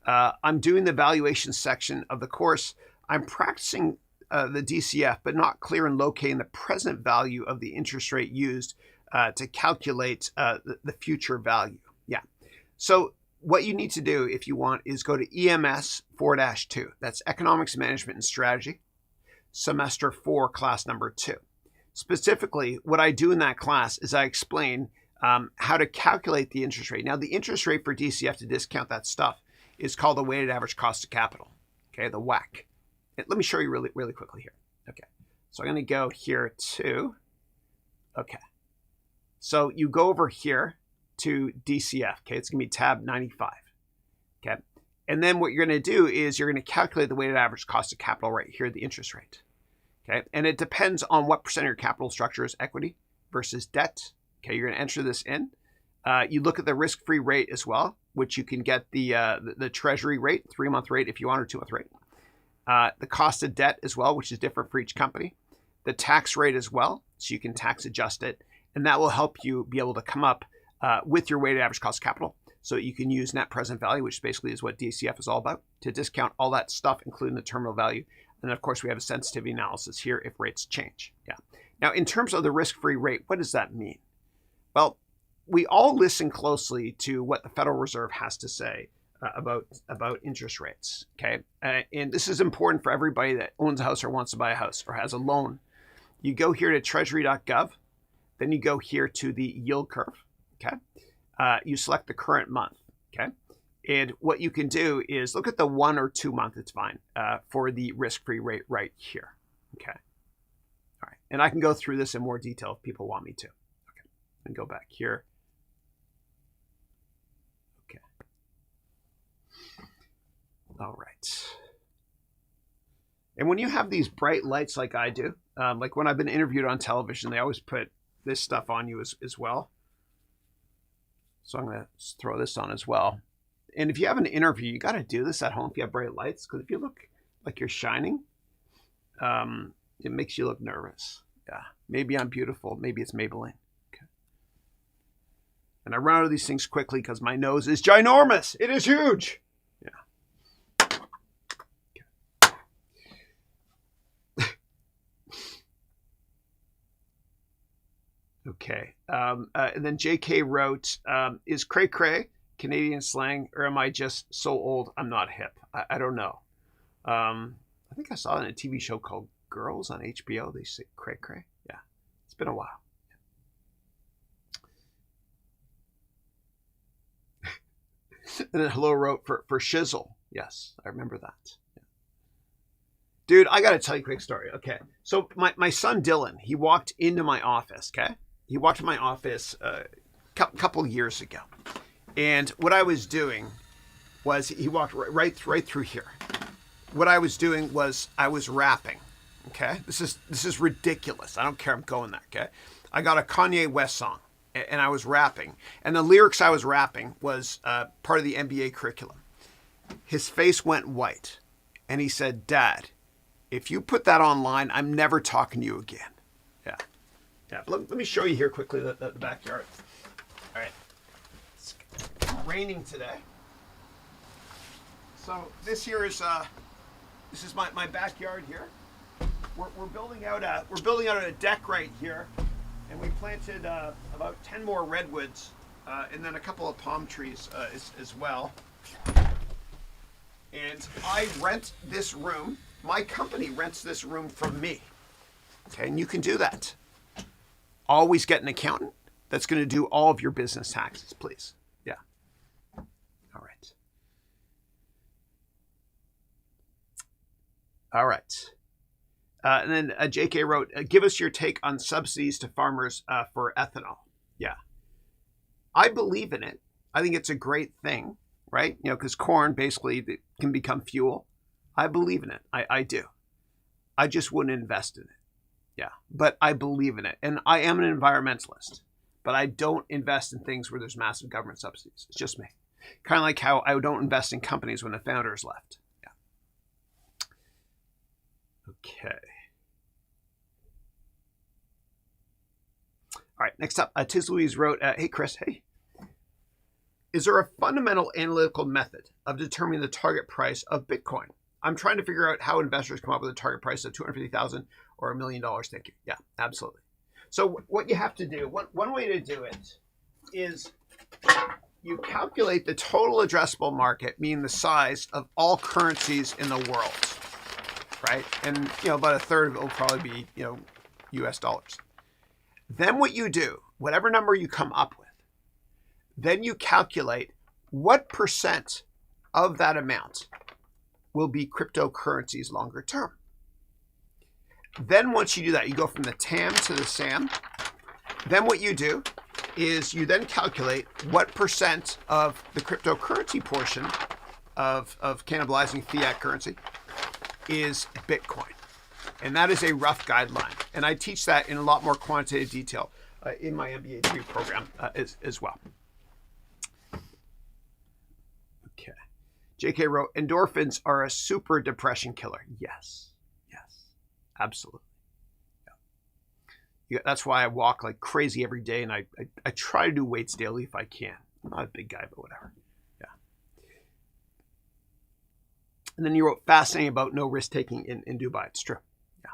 I'm doing the valuation section of the course. I'm practicing the DCF, but not clear in locating the present value of the interest rate used to calculate the future value. Yeah. So what you need to do if you want is go to EMS 4-2. That's Economics Management and Strategy, semester 4, class number 2. Specifically, what I do in that class is I explain how to calculate the interest rate. Now, the interest rate for DCF to discount that stuff is called the weighted average cost of capital, okay, the WACC. Let me show you really quickly here. Okay, so I'm going to go here to, okay. So you go over here to DCF, okay, it's going to be tab 95, okay. And then what you're going to do is you're going to calculate the weighted average cost of capital right here, the interest rate, okay. And it depends on what percent of your capital structure is equity versus debt, okay. You're going to enter this in. You look at the risk-free rate as well, which you can get the treasury rate, 3-month rate if you want, or 2-month rate. The cost of debt as well, which is different for each company. The tax rate as well, so you can tax adjust it. And that will help you be able to come up with your weighted average cost of capital. So you can use net present value, which basically is what DCF is all about, to discount all that stuff, including the terminal value. And then, of course, we have a sensitivity analysis here if rates change. Yeah. Now, in terms of the risk-free rate, what does that mean? Well, we all listen closely to what the Federal Reserve has to say about interest rates, okay? And this is important for everybody that owns a house or wants to buy a house or has a loan. You go here to treasury.gov, then you go here to the yield curve, okay? You select the current month, okay? And what you can do is look at the 1 or 2 month, it's fine, for the risk-free rate right here, okay? All right, and I can go through this in more detail if people want me to. Okay, and go back here. All right. And when you have these bright lights like I do, like when I've been interviewed on television, they always put this stuff on you as well. So I'm going to throw this on as well. And if you have an interview, you got to do this at home if you have bright lights, because if you look like you're shining, it makes you look nervous. Yeah. Maybe I'm beautiful. Maybe it's Maybelline. Okay. And I run out of these things quickly because my nose is ginormous. It is huge. Okay. And then JK wrote, is cray cray Canadian slang, or am I just so old I'm not hip? I don't know. I think I saw it in a TV show called Girls on HBO. They say cray cray. Yeah. It's been a while. And then Hello wrote for shizzle. Yes, I remember that. Yeah. Dude, I got to tell you a quick story. Okay. So my son Dylan, he walked into my office, okay? He walked to my office a couple years ago. And what I was doing was he walked right through here. What I was doing was I was rapping, okay? This is ridiculous. I don't care. I'm going there, okay? I got a Kanye West song, and I was rapping. And the lyrics I was rapping was part of the MBA curriculum. His face went white, and he said, Dad, if you put that online, I'm never talking to you again. Yeah. Yeah, let me show you here quickly the backyard. All right, it's raining today. So this here is this is my backyard here. We're building out a deck right here, and we planted about 10 more redwoods and then a couple of palm trees as well. And I rent this room. My company rents this room from me. Okay, and you can do that. Always get an accountant that's going to do all of your business taxes, please. Yeah. All right. All right. And then JK wrote, give us your take on subsidies to farmers for ethanol. Yeah. I believe in it. I think it's a great thing, right? You know, because corn basically can become fuel. I believe in it. I do. I just wouldn't invest in it. Yeah, but I believe in it. And I am an environmentalist, but I don't invest in things where there's massive government subsidies. It's just me. Kind of like how I don't invest in companies when the founders left. Yeah. Okay. All right, next up, Tiz Louise wrote, hey, Chris, hey. Is there a fundamental analytical method of determining the target price of Bitcoin? I'm trying to figure out how investors come up with a target price of $250,000 or $1 million. Thank you. Yeah, absolutely. So what you have to do, one way to do it is you calculate the total addressable market, meaning the size of all currencies in the world, right? And, you know, about a third of it will probably be, you know, US dollars. Then what you do, whatever number you come up with, then you calculate what percent of that amount will be cryptocurrencies longer term. Then once you do that, you go from the TAM to the SAM. Then what you do is you then calculate what percent of the cryptocurrency portion of cannibalizing fiat currency is Bitcoin. And that is a rough guideline. And I teach that in a lot more quantitative detail in my MBA 2 program as well. Okay. JK wrote, endorphins are a super depression killer. Yes. Yes. Absolutely. Yeah. That's why I walk like crazy every day, and I try to do weights daily if I can. I'm not a big guy, but whatever. Yeah. And then you wrote fascinating about no risk taking in Dubai. It's true. Yeah.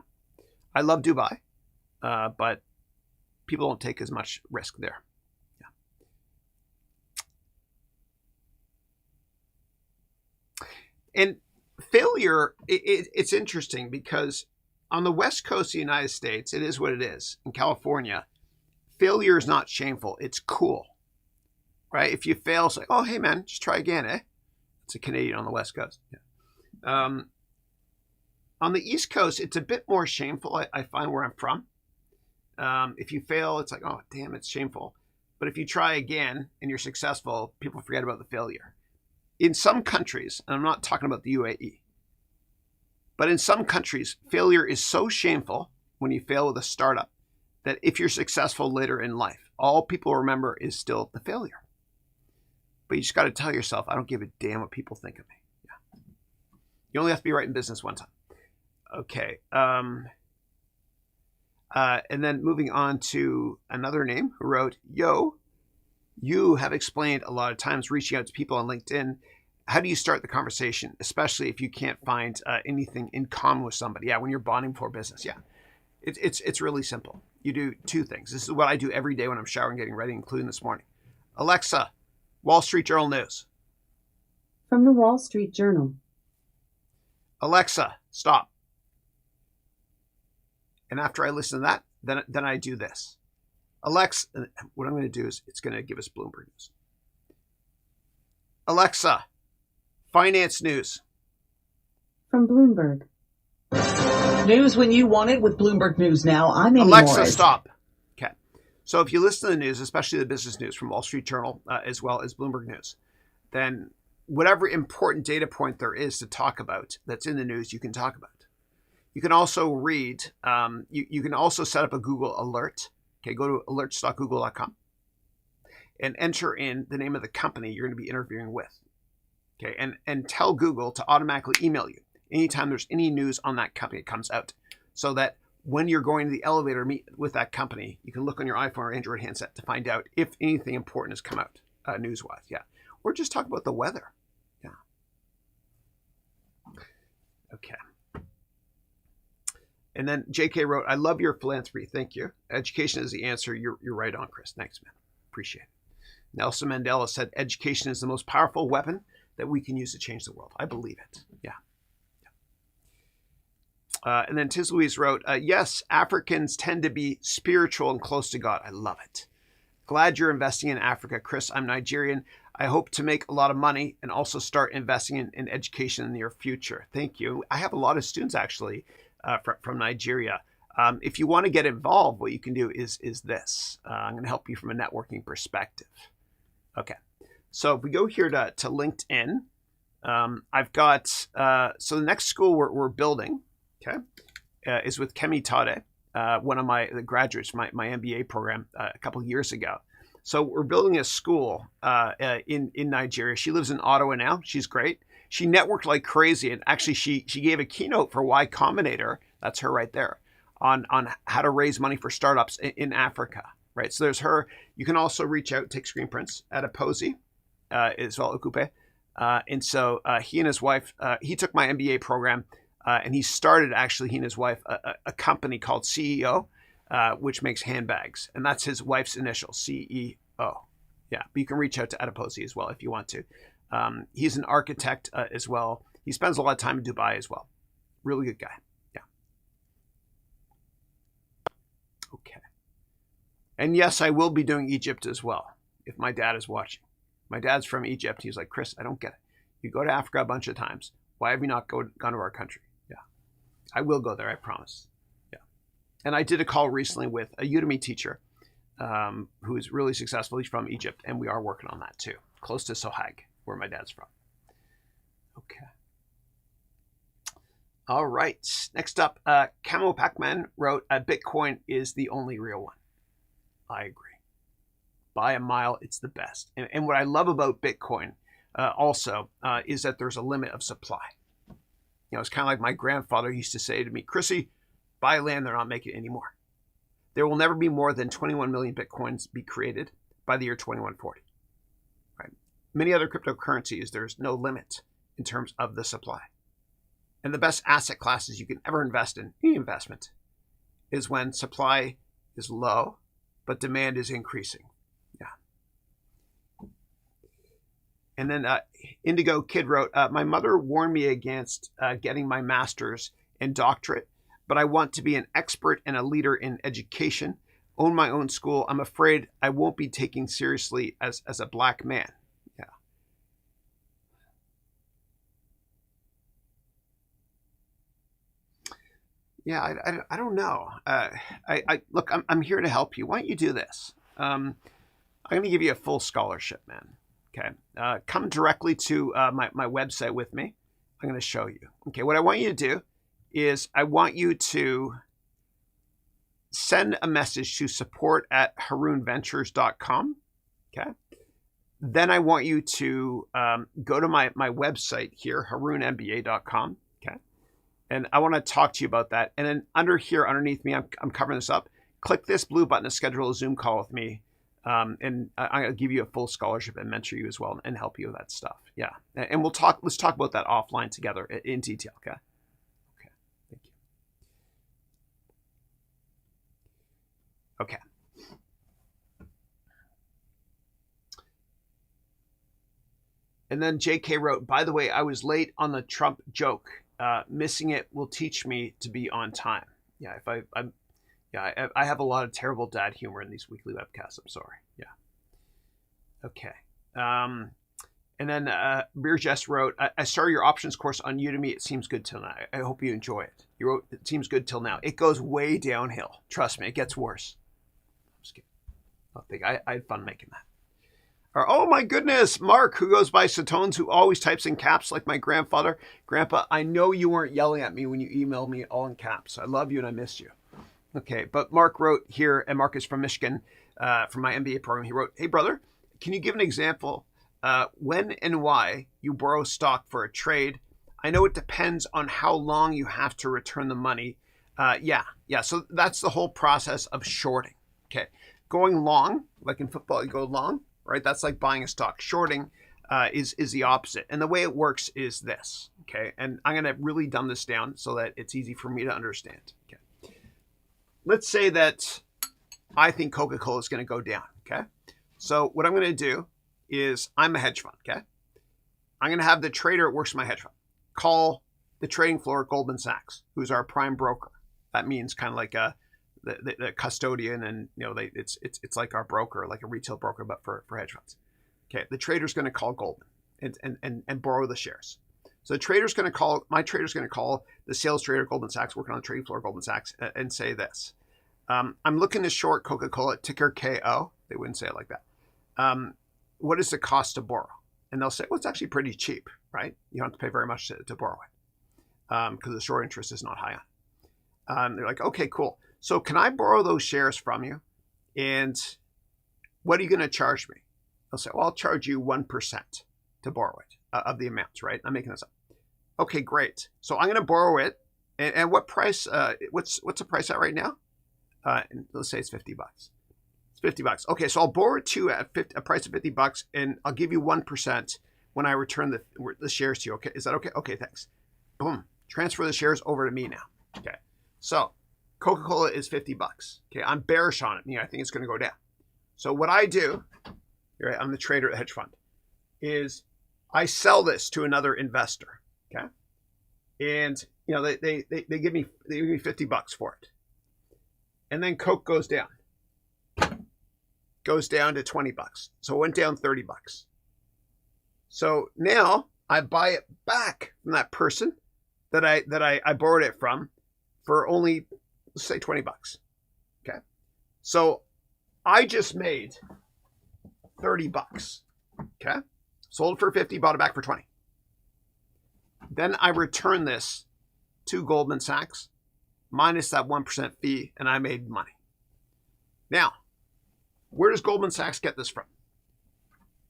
I love Dubai, but people don't take as much risk there. And failure, it's interesting because on the West Coast of the United States, it is what it is. In California, failure is not shameful. It's cool, right? If you fail, it's like, oh, hey, man, just try again, eh? It's a Canadian on the West Coast. Yeah. On the East Coast, it's a bit more shameful, I find, where I'm from. If you fail, it's like, oh, damn, it's shameful. But if you try again and you're successful, people forget about the failure. In some countries, and I'm not talking about the UAE, but in some countries, failure is so shameful when you fail with a startup that if you're successful later in life, all people remember is still the failure. But you just got to tell yourself, I don't give a damn what people think of me. Yeah. You only have to be right in business one time. Okay. And then moving on to another name who wrote, yo, you have explained a lot of times reaching out to people on LinkedIn. How do you start the conversation, especially if you can't find anything in common with somebody? Yeah, when you're bonding for business. Yeah, it's really simple. You do two things. This is what I do every day when I'm showering, getting ready, including this morning. Alexa, Wall Street Journal News. From the Wall Street Journal. Alexa, stop. And after I listen to that, then I do this. Alexa, what I'm going to do is it's going to give us Bloomberg News. Alexa, finance news. From Bloomberg. News when you want it with Bloomberg News now. I'm Amy Alexa, Morris. stop. Okay. So if you listen to the news, especially the business news from Wall Street Journal, as well as Bloomberg News, then whatever important data point there is to talk about that's in the news, you can talk about. You can also read, you can also set up a Google alert. Okay, go to alerts.google.com and enter in the name of the company you're going to be interviewing with. Okay, and tell Google to automatically email you anytime there's any news on that company that comes out, so that when you're going to the elevator meet with that company, you can look on your iPhone or Android handset to find out if anything important has come out news-wise. Yeah. Or just talk about the weather. Yeah. Okay. And then JK wrote, I love your philanthropy. Thank you. Education is the answer. You're right on, Chris. Thanks, man. Appreciate it. Nelson Mandela said, education is the most powerful weapon that we can use to change the world. I believe it. Yeah. And then Tiz Louise wrote, yes, Africans tend to be spiritual and close to God. I love it. Glad you're investing in Africa, Chris. I'm Nigerian. I hope to make a lot of money and also start investing in education in the near future. Thank you. I have a lot of students actually from Nigeria. If you want to get involved, what you can do is this. I'm going to help you from a networking perspective. Okay. So if we go here to LinkedIn, I've got, so the next school we're building, okay, is with Kemi Tade, one of the graduates, my MBA program a couple of years ago. So we're building a school in Nigeria. She lives in Ottawa now. She's great. She networked like crazy. And actually, she gave a keynote for Y Combinator. That's her right there on how to raise money for startups in Africa. Right. So there's her. You can also reach out, take screen prints at Aposi as well, Okupe. And so he and his wife, he took my MBA program and he started actually, he and his wife, a company called CEO, which makes handbags. And that's his wife's initial, CEO. Yeah. But you can reach out to Adiposi as well if you want to. He's an architect as well. He spends a lot of time in Dubai as well. Really good guy. Yeah. Okay. And yes, I will be doing Egypt as well, if my dad is watching. My dad's from Egypt. He's like, Chris, I don't get it. You go to Africa a bunch of times. Why have you not gone to our country? Yeah. I will go there, I promise. Yeah. And I did a call recently with a Udemy teacher who is really successful. He's from Egypt, and we are working on that too, close to Sohag, where my dad's from. Okay. All right. Next up, Camo Pac-Man wrote, Bitcoin is the only real one. I agree. By a mile, it's the best. And what I love about Bitcoin also is that there's a limit of supply. You know, it's kind of like my grandfather used to say to me, Chrissy, buy land, they're not making it anymore. There will never be more than 21 million Bitcoins be created by the year 2140. Right? Many other cryptocurrencies, there's no limit in terms of the supply. And the best asset classes you can ever invest in, any investment, is when supply is low, but demand is increasing. Yeah. And then Indigo Kid wrote, my mother warned me against getting my master's and doctorate, but I want to be an expert and a leader in education, own my own school. I'm afraid I won't be taken seriously as a black man. Yeah. Yeah, I don't know. Look, I'm here to help you. Why don't you do this? I'm going to give you a full scholarship, man. Okay. Come directly to my website with me. I'm going to show you. Okay. What I want you to do is I want you to send a message to support@harounventures.com. Okay. Then I want you to go to my website here, harounmba.com. Okay. And I want to talk to you about that. And then under here, underneath me, I'm covering this up. Click this blue button to schedule a Zoom call with me. And I'll give you a full scholarship and mentor you as well and help you with that stuff. Yeah. And let's talk about that offline together in detail. Okay. Okay. Thank you. Okay. And then JK wrote, by the way, I was late on the Trump joke. Missing it will teach me to be on time. Yeah. I have a lot of terrible dad humor in these weekly webcasts. I'm sorry. Yeah. Okay. And then Birjes wrote, I started your options course on Udemy. It seems good till now. I hope you enjoy it. You wrote, it seems good till now. It goes way downhill. Trust me, it gets worse. I'm just kidding. I had fun making that. Oh my goodness, Mark, who goes by Satones, who always types in caps like my grandfather. Grandpa, I know you weren't yelling at me when you emailed me all in caps. I love you and I missed you. Okay, but Mark wrote here, and Mark is from Michigan, from my MBA program. He wrote, hey, brother, can you give an example when and why you borrow stock for a trade? I know it depends on how long you have to return the money, Yeah. So that's the whole process of shorting. Okay. Going long, like in football, you go long, right? That's like buying a stock. Shorting is the opposite. And the way it works is this. Okay. And I'm going to really dumb this down so that it's easy for me to understand. Okay. Let's say that I think Coca-Cola is going to go down. Okay. So what I'm going to do is I'm a hedge fund. Okay. I'm going to have the trader that works for my hedge fund call the trading floor at Goldman Sachs, who's our prime broker. That means kind of like the custodian, and it's like our broker, like a retail broker, but for hedge funds. Okay, the trader's going to call Goldman and borrow the shares. So my trader's going to call the sales trader at Goldman Sachs, working on the trading floor at Goldman Sachs, and say this: I'm looking to short Coca-Cola, ticker KO. They wouldn't say it like that. What is the cost to borrow? And they'll say, well, it's actually pretty cheap, right? You don't have to pay very much to borrow it because the short interest is not high on. They're like, okay, cool. So can I borrow those shares from you? And what are you going to charge me? They'll say, well, I'll charge you 1% to borrow it of the amount, right? I'm making this up. Okay, great. So I'm going to borrow it. And what price? What's the price at right now? Let's say it's $50. It's $50. Okay, so I'll borrow it to you at a price of $50, and I'll give you 1% when I return the shares to you. Okay, is that okay? Okay, thanks. Boom. Transfer the shares over to me now. Okay. So Coca-Cola is $50. Okay, I'm bearish on it. I think it's going to go down. So what I do, right, I'm the trader at the hedge fund, is I sell this to another investor. Okay, and they give me $50 for it, and then Coke goes down to $20. So it went down $30. So now I buy it back from that person that I borrowed it from for only, let's say, $20. Okay. So I just made $30. Okay. Sold for 50, bought it back for 20. Then I return this to Goldman Sachs minus that 1% fee, and I made money. Now, where does Goldman Sachs get this from?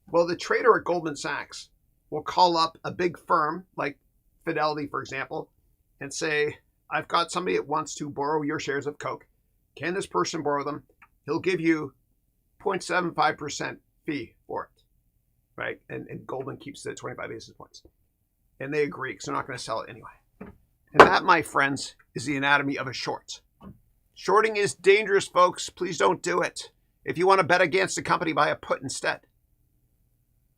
Well, the trader at Goldman Sachs will call up a big firm like Fidelity, for example, and say, I've got somebody that wants to borrow your shares of Coke. Can this person borrow them? He'll give you 0.75% fee for it, right? And Goldman keeps the 25 basis points. And they agree because they're not going to sell it anyway. And that, my friends, is the anatomy of a short. Shorting is dangerous, folks. Please don't do it. If you want to bet against a company, buy a put instead.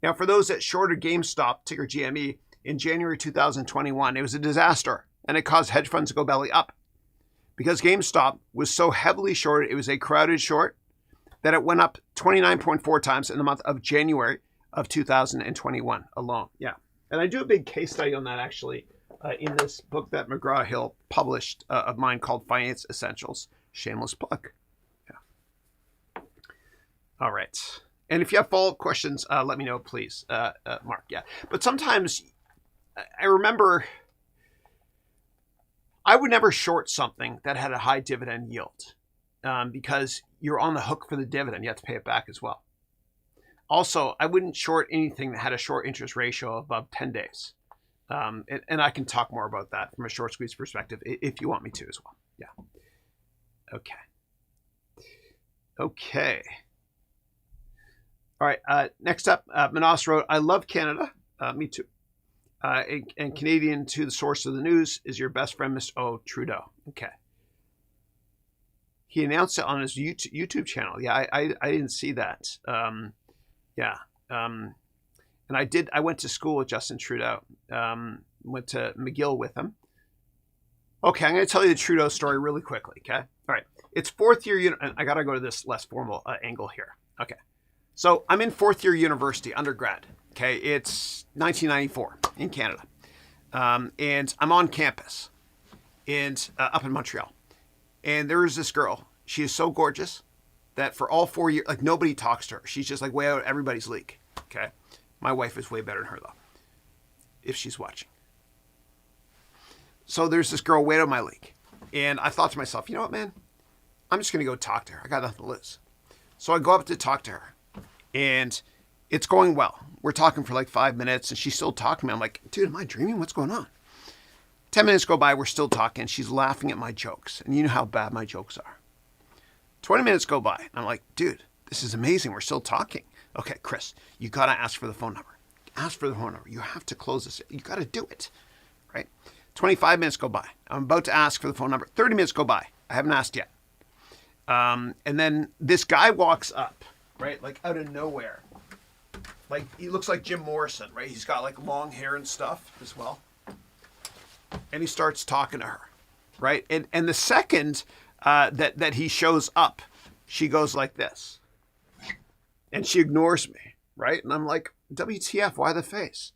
Now, for those that shorted GameStop, ticker GME, in January 2021, it was a disaster, and it caused hedge funds to go belly up. Because GameStop was so heavily shorted, it was a crowded short, that it went up 29.4 times in the month of January of 2021 alone. Yeah. And I do a big case study on that, actually, in this book that McGraw-Hill published of mine called Finance Essentials. Shameless plug. Yeah. All right. And if you have follow-up questions, let me know, please, Mark. Yeah. But sometimes I remember I would never short something that had a high dividend yield because you're on the hook for the dividend. You have to pay it back as well. Also, I wouldn't short anything that had a short interest ratio above 10 days. And I can talk more about that from a short squeeze perspective if you want me to as well. Yeah. Okay. All right. Next up, Manas wrote, I love Canada. Me too. And Canadian to the source of the news is your best friend, Mr. Trudeau. Okay. He announced it on his YouTube channel. Yeah, I didn't see that. Yeah. And I went to school with Justin Trudeau. Went to McGill with him. Okay, I'm going to tell you the Trudeau story really quickly, okay? All right. It's fourth year, and I got to go to this less formal angle here. Okay. So I'm in fourth year university, undergrad. Okay, it's 1994 in Canada. And I'm on campus and up in Montreal. And there is this girl. She is so gorgeous that for all 4 years, like nobody talks to her. She's just like way out of everybody's league. Okay. My wife is way better than her though, if she's watching. So there's this girl way out of my league. And I thought to myself, you know what, man? I'm just going to go talk to her. I got nothing to lose. So I go up to talk to her. And it's going well. We're talking for like 5 minutes and she's still talking to me. I'm like, dude, am I dreaming? What's going on? 10 minutes go by, we're still talking. She's laughing at my jokes. And you know how bad my jokes are. 20 minutes go by. I'm like, dude, this is amazing. We're still talking. Okay, Chris, you got to ask for the phone number. Ask for the phone number. You have to close this. You got to do it, right? 25 minutes go by. I'm about to ask for the phone number. 30 minutes go by. I haven't asked yet. And then this guy walks up, right? Like out of nowhere. Like he looks like Jim Morrison, right? He's got like long hair and stuff as well. And he starts talking to her, right? And the second that he shows up, she goes like this. And she ignores me, right? And I'm like, WTF, why the face?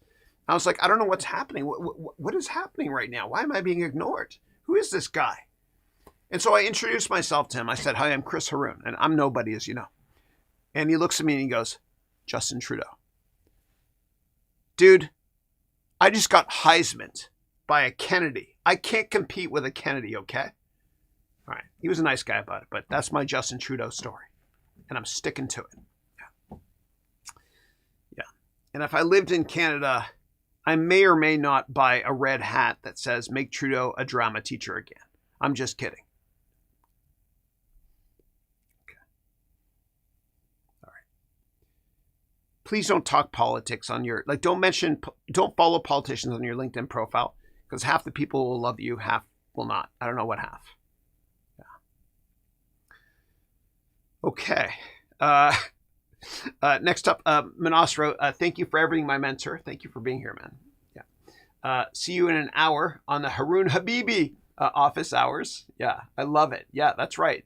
I was like, I don't know what's happening. What is happening right now? Why am I being ignored? Who is this guy? And so I introduced myself to him. I said, hi, I'm Chris Haroun, and I'm nobody, as you know. And he looks at me and he goes, Justin Trudeau. Dude, I just got Heisman'd by a Kennedy. I can't compete with a Kennedy, okay? All right. He was a nice guy about it, but that's my Justin Trudeau story. And I'm sticking to it. Yeah. And if I lived in Canada, I may or may not buy a red hat that says, make Trudeau a drama teacher again. I'm just kidding. Okay. All right. Please don't talk politics on your, don't follow politicians on your LinkedIn profile, because half the people will love you, half will not. I don't know what half. Yeah. Okay. Next up, Manas wrote, thank you for everything, my mentor. Thank you for being here, man. Yeah. See you in an hour on the Haroun Habibi office hours. Yeah, I love it. Yeah, that's right.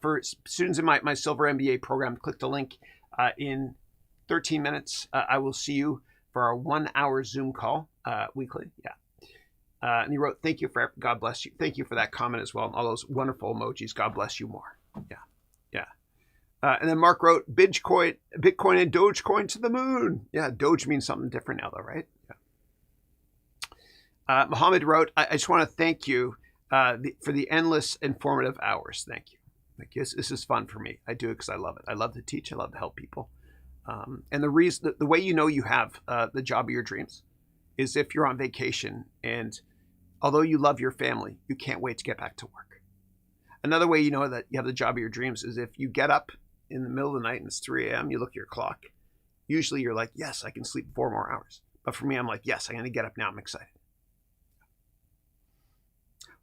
For students in my Silver MBA program, click the link in 13 minutes. I will see you for our 1 hour Zoom call weekly. Yeah. And he wrote, thank you for, God bless you. Thank you for that comment as well. And all those wonderful emojis. God bless you more. Yeah. Yeah. And then Mark wrote, Bitcoin and Dogecoin to the moon. Yeah, Doge means something different now, though, right? Yeah. Mohammed wrote, I just want to thank you for the endless informative hours. Thank you. Thank you. This is fun for me. I do it because I love it. I love to teach. I love to help people. And the reason, the way you know you have the job of your dreams is if you're on vacation and although you love your family, you can't wait to get back to work. Another way you know that you have the job of your dreams is if you get up in the middle of the night and it's 3 a.m., you look at your clock. Usually you're like, yes, I can sleep 4 more hours. But for me, I'm like, yes, I'm going to get up now. I'm excited.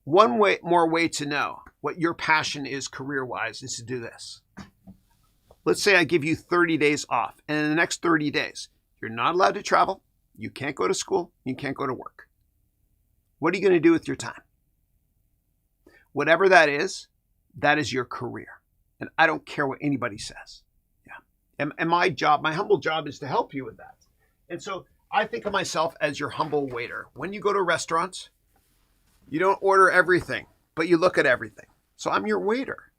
One more way to know what your passion is career-wise is to do this. Let's say I give you 30 days off, and in the next 30 days, you're not allowed to travel, you can't go to school, you can't go to work. What are you going to do with your time? Whatever that is your career. And I don't care what anybody says. Yeah. And my job, my humble job is to help you with that. And so I think of myself as your humble waiter. When you go to restaurants, you don't order everything, but you look at everything. So I'm your waiter.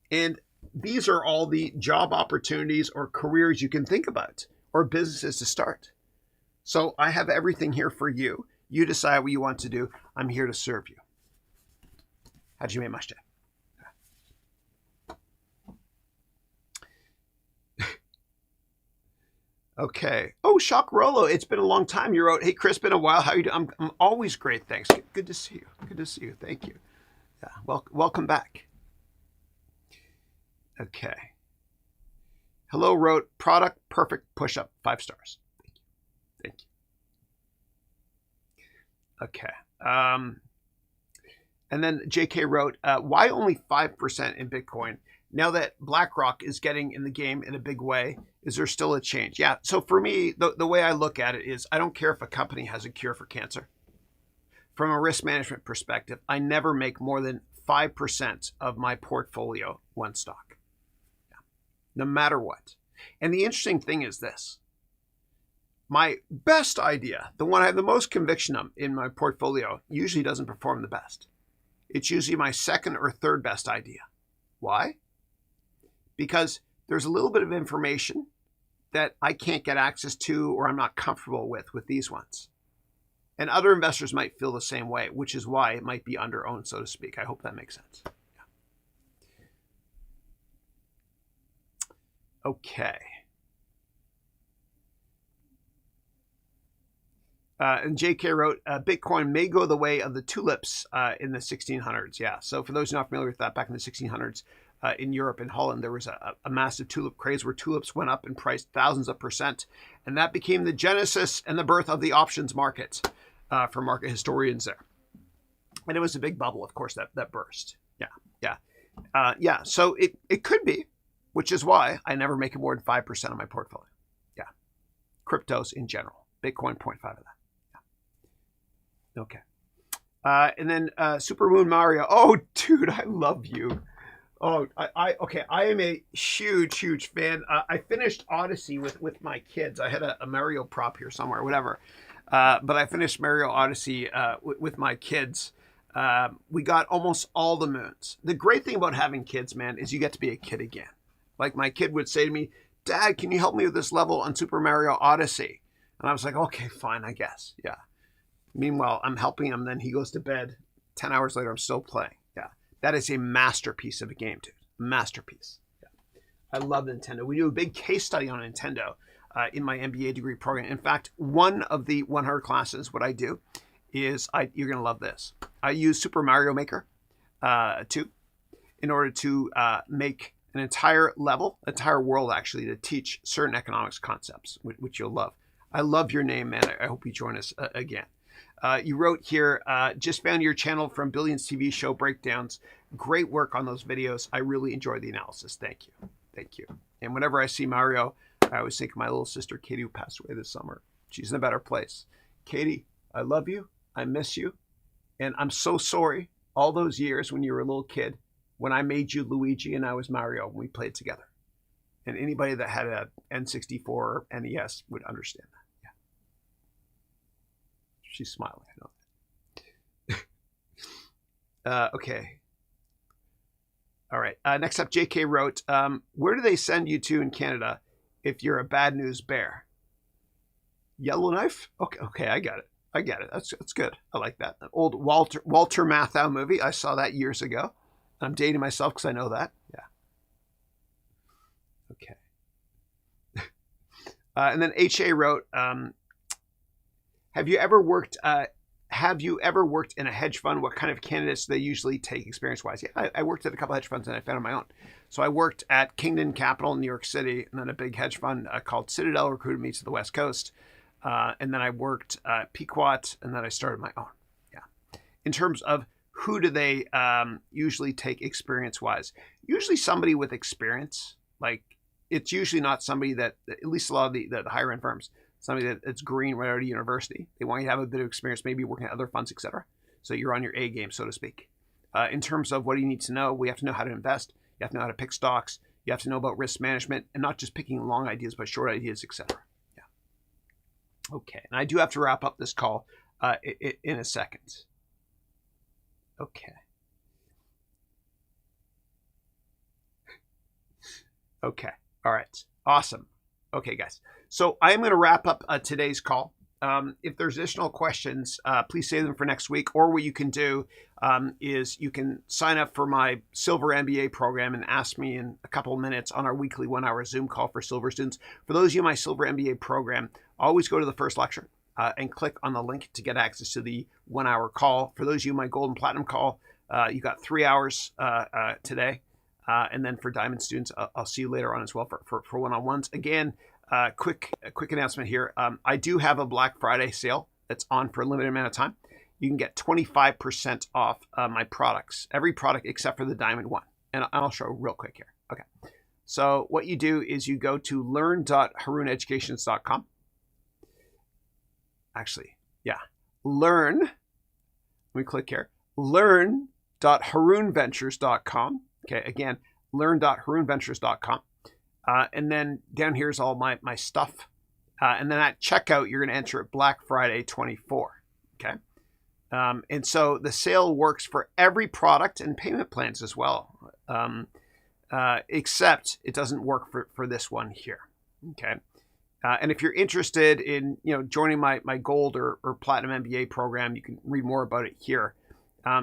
And these are all the job opportunities or careers you can think about or businesses to start. So I have everything here for you. You decide what you want to do. I'm here to serve you. How'd you make much day? Okay. Oh, Shock Rolo. It's been a long time. You wrote, hey, Chris, been a while. How you doing? I'm always great. Thanks. Good to see you. Good to see you. Thank you. Yeah. Welcome back. Okay. Hello wrote, product perfect push-up, 5 stars. Thank you. Thank you. Okay. And then JK wrote, why only 5% in Bitcoin? Now that BlackRock is getting in the game in a big way, is there still a change? Yeah. So for me, the way I look at it is I don't care if a company has a cure for cancer. From a risk management perspective, I never make more than 5% of my portfolio one stock. Yeah. No matter what. And the interesting thing is this. My best idea, the one I have the most conviction of in my portfolio, usually doesn't perform the best. It's usually my second or third best idea. Why? Because there's a little bit of information that I can't get access to or I'm not comfortable with these ones. And other investors might feel the same way, which is why it might be under-owned, so to speak. I hope that makes sense. Yeah. Okay. And JK wrote, Bitcoin may go the way of the tulips in the 1600s. Yeah. So for those not familiar with that, back in the 1600s in Europe and Holland, there was a massive tulip craze where tulips went up in price thousands of %. And that became the genesis and the birth of the options market for market historians there. And it was a big bubble, of course, that burst. Yeah. So it could be, which is why I never make it more than 5% of my portfolio. Yeah. Cryptos in general. Bitcoin, 0.5 of that. Okay. And then Supermoon Mario. Oh, dude, I love you. Oh, I am a huge fan. I finished Odyssey with my kids. I had a Mario prop here somewhere, whatever. But I finished Mario Odyssey with my kids. We got almost all the moons. The great thing about having kids, man, is you get to be a kid again. Like my kid would say to me, Dad, can you help me with this level on Super Mario Odyssey? And I was like, okay, fine, I guess. Yeah. Meanwhile, I'm helping him. Then he goes to bed. 10 hours later, I'm still playing. Yeah. That is a masterpiece of a game, dude. Masterpiece. Yeah. I love Nintendo. We do a big case study on Nintendo in my MBA degree program. In fact, one of the 100 classes, what I do is, you're going to love this. I use Super Mario Maker 2 in order to make an entire world actually, to teach certain economics concepts, which you'll love. I love your name, man. I hope you join us again. You wrote here, just found your channel from Billions TV show breakdowns. Great work on those videos. I really enjoy the analysis. Thank you. Thank you. And whenever I see Mario, I always think of my little sister, Katie, who passed away this summer. She's in a better place. Katie, I love you. I miss you. And I'm so sorry all those years when you were a little kid, when I made you Luigi and I was Mario, when we played together. And anybody that had an N64 or NES would understand that. She's smiling. I know. Okay. All right. Next up, JK wrote, where do they send you to in Canada if you're a bad news bear? Yellowknife? Okay, I got it. That's good. I like that. An old Walter Matthau movie. I saw that years ago. I'm dating myself because I know that. Yeah. Okay. And then HA wrote, Have you ever worked in a hedge fund? What kind of candidates do they usually take experience-wise? Yeah, I worked at a couple of hedge funds and I found on my own. So I worked at Kingdon Capital in New York City, and then a big hedge fund called Citadel recruited me to the West Coast. And then I worked at Pequot, and then I started my own. Yeah. In terms of who do they usually take experience-wise? Usually somebody with experience. Like, it's usually not somebody that, at least a lot of the higher-end firms, somebody that's green right out of university. They want you to have a bit of experience, maybe working at other funds, etc. So you're on your A game, so to speak. In terms of what do you need to know, we have to know how to invest. You have to know how to pick stocks. You have to know about risk management, and not just picking long ideas, but short ideas, etc. Yeah. Okay, and I do have to wrap up this call in a second. Okay. Okay. All right. Awesome. Okay, guys. So I'm going to wrap up today's call. If there's additional questions, please save them for next week. Or what you can do is you can sign up for my Silver MBA program and ask me in a couple of minutes on our weekly 1-hour Zoom call for Silver students. For those of you in my Silver MBA program, always go to the first lecture and click on the link to get access to the 1-hour call. For those of you in my Gold and Platinum call, you got 3 hours today. And then for Diamond students, I'll see you later on as well for one-on-ones. Again, quick announcement here. I do have a Black Friday sale that's on for a limited amount of time. You can get 25% off my products, every product except for the Diamond one. And I'll show real quick here. Okay. So what you do is you go to learn.harouneducations.com. Actually, yeah. Learn. Let me click here. Learn.harounventures.com. Okay. Again, learn.harounventures.com. And then down here's all my stuff. And then at checkout, you're going to enter it Black Friday 24. Okay. And so the sale works for every product and payment plans as well. Except it doesn't work for this one here. Okay. And if you're interested in, joining my gold or platinum MBA program, you can read more about it here.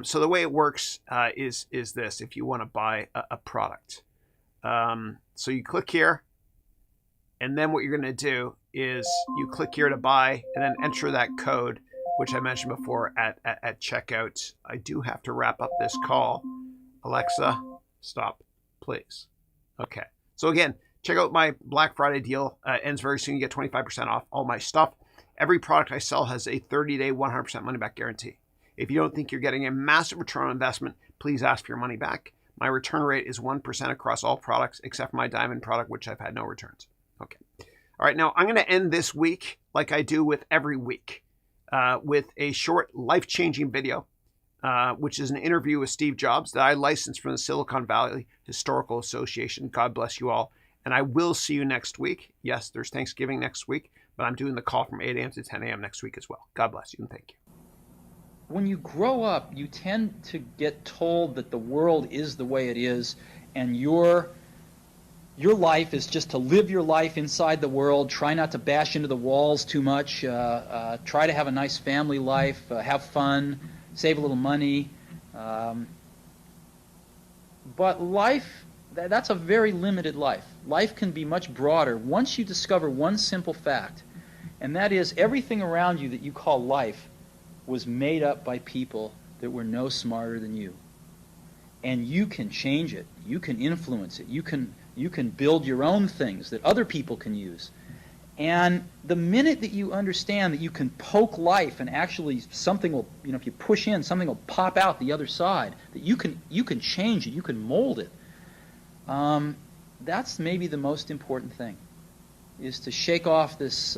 So the way it works is this, if you want to buy a product. So you click here And then what you're going to do is you click here to buy and then enter that code, which I mentioned before at checkout. I do have to wrap up this call. Alexa, stop, please. Okay. So again, check out my Black Friday deal. Ends very soon. You get 25% off all my stuff. Every product I sell has a 30-day, 100% money-back guarantee. If you don't think you're getting a massive return on investment, please ask for your money back. My return rate is 1% across all products except for my diamond product, which I've had no returns. Okay. All right. Now, I'm going to end this week like I do with every week with a short life-changing video, which is an interview with Steve Jobs that I licensed from the Silicon Valley Historical Association. God bless you all. And I will see you next week. Yes, there's Thanksgiving next week, but I'm doing the call from 8 a.m. to 10 a.m. next week as well. God bless you and thank you. When you grow up, you tend to get told that the world is the way it is, and your life is just to live your life inside the world, try not to bash into the walls too much, try to have a nice family life, have fun, save a little money. But life, that's a very limited life. Life can be much broader once you discover one simple fact, and that is everything around you that you call life was made up by people that were no smarter than you. And you can change it. You can influence it. You can build your own things that other people can use. And the minute that you understand that you can poke life and actually something will, if you push in, something will pop out the other side, that you can change it, you can mold it. That's maybe the most important thing, is to shake off this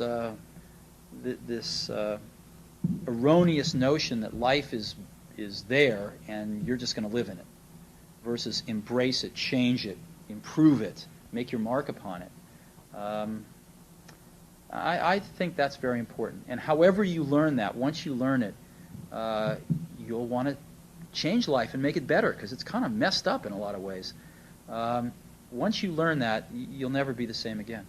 erroneous notion that life is there and you're just going to live in it, versus embrace it, change it, improve it, make your mark upon it. I think that's very important. And however you learn that, once you learn it, you'll want to change life and make it better, because it's kind of messed up in a lot of ways. Once you learn that, you'll never be the same again.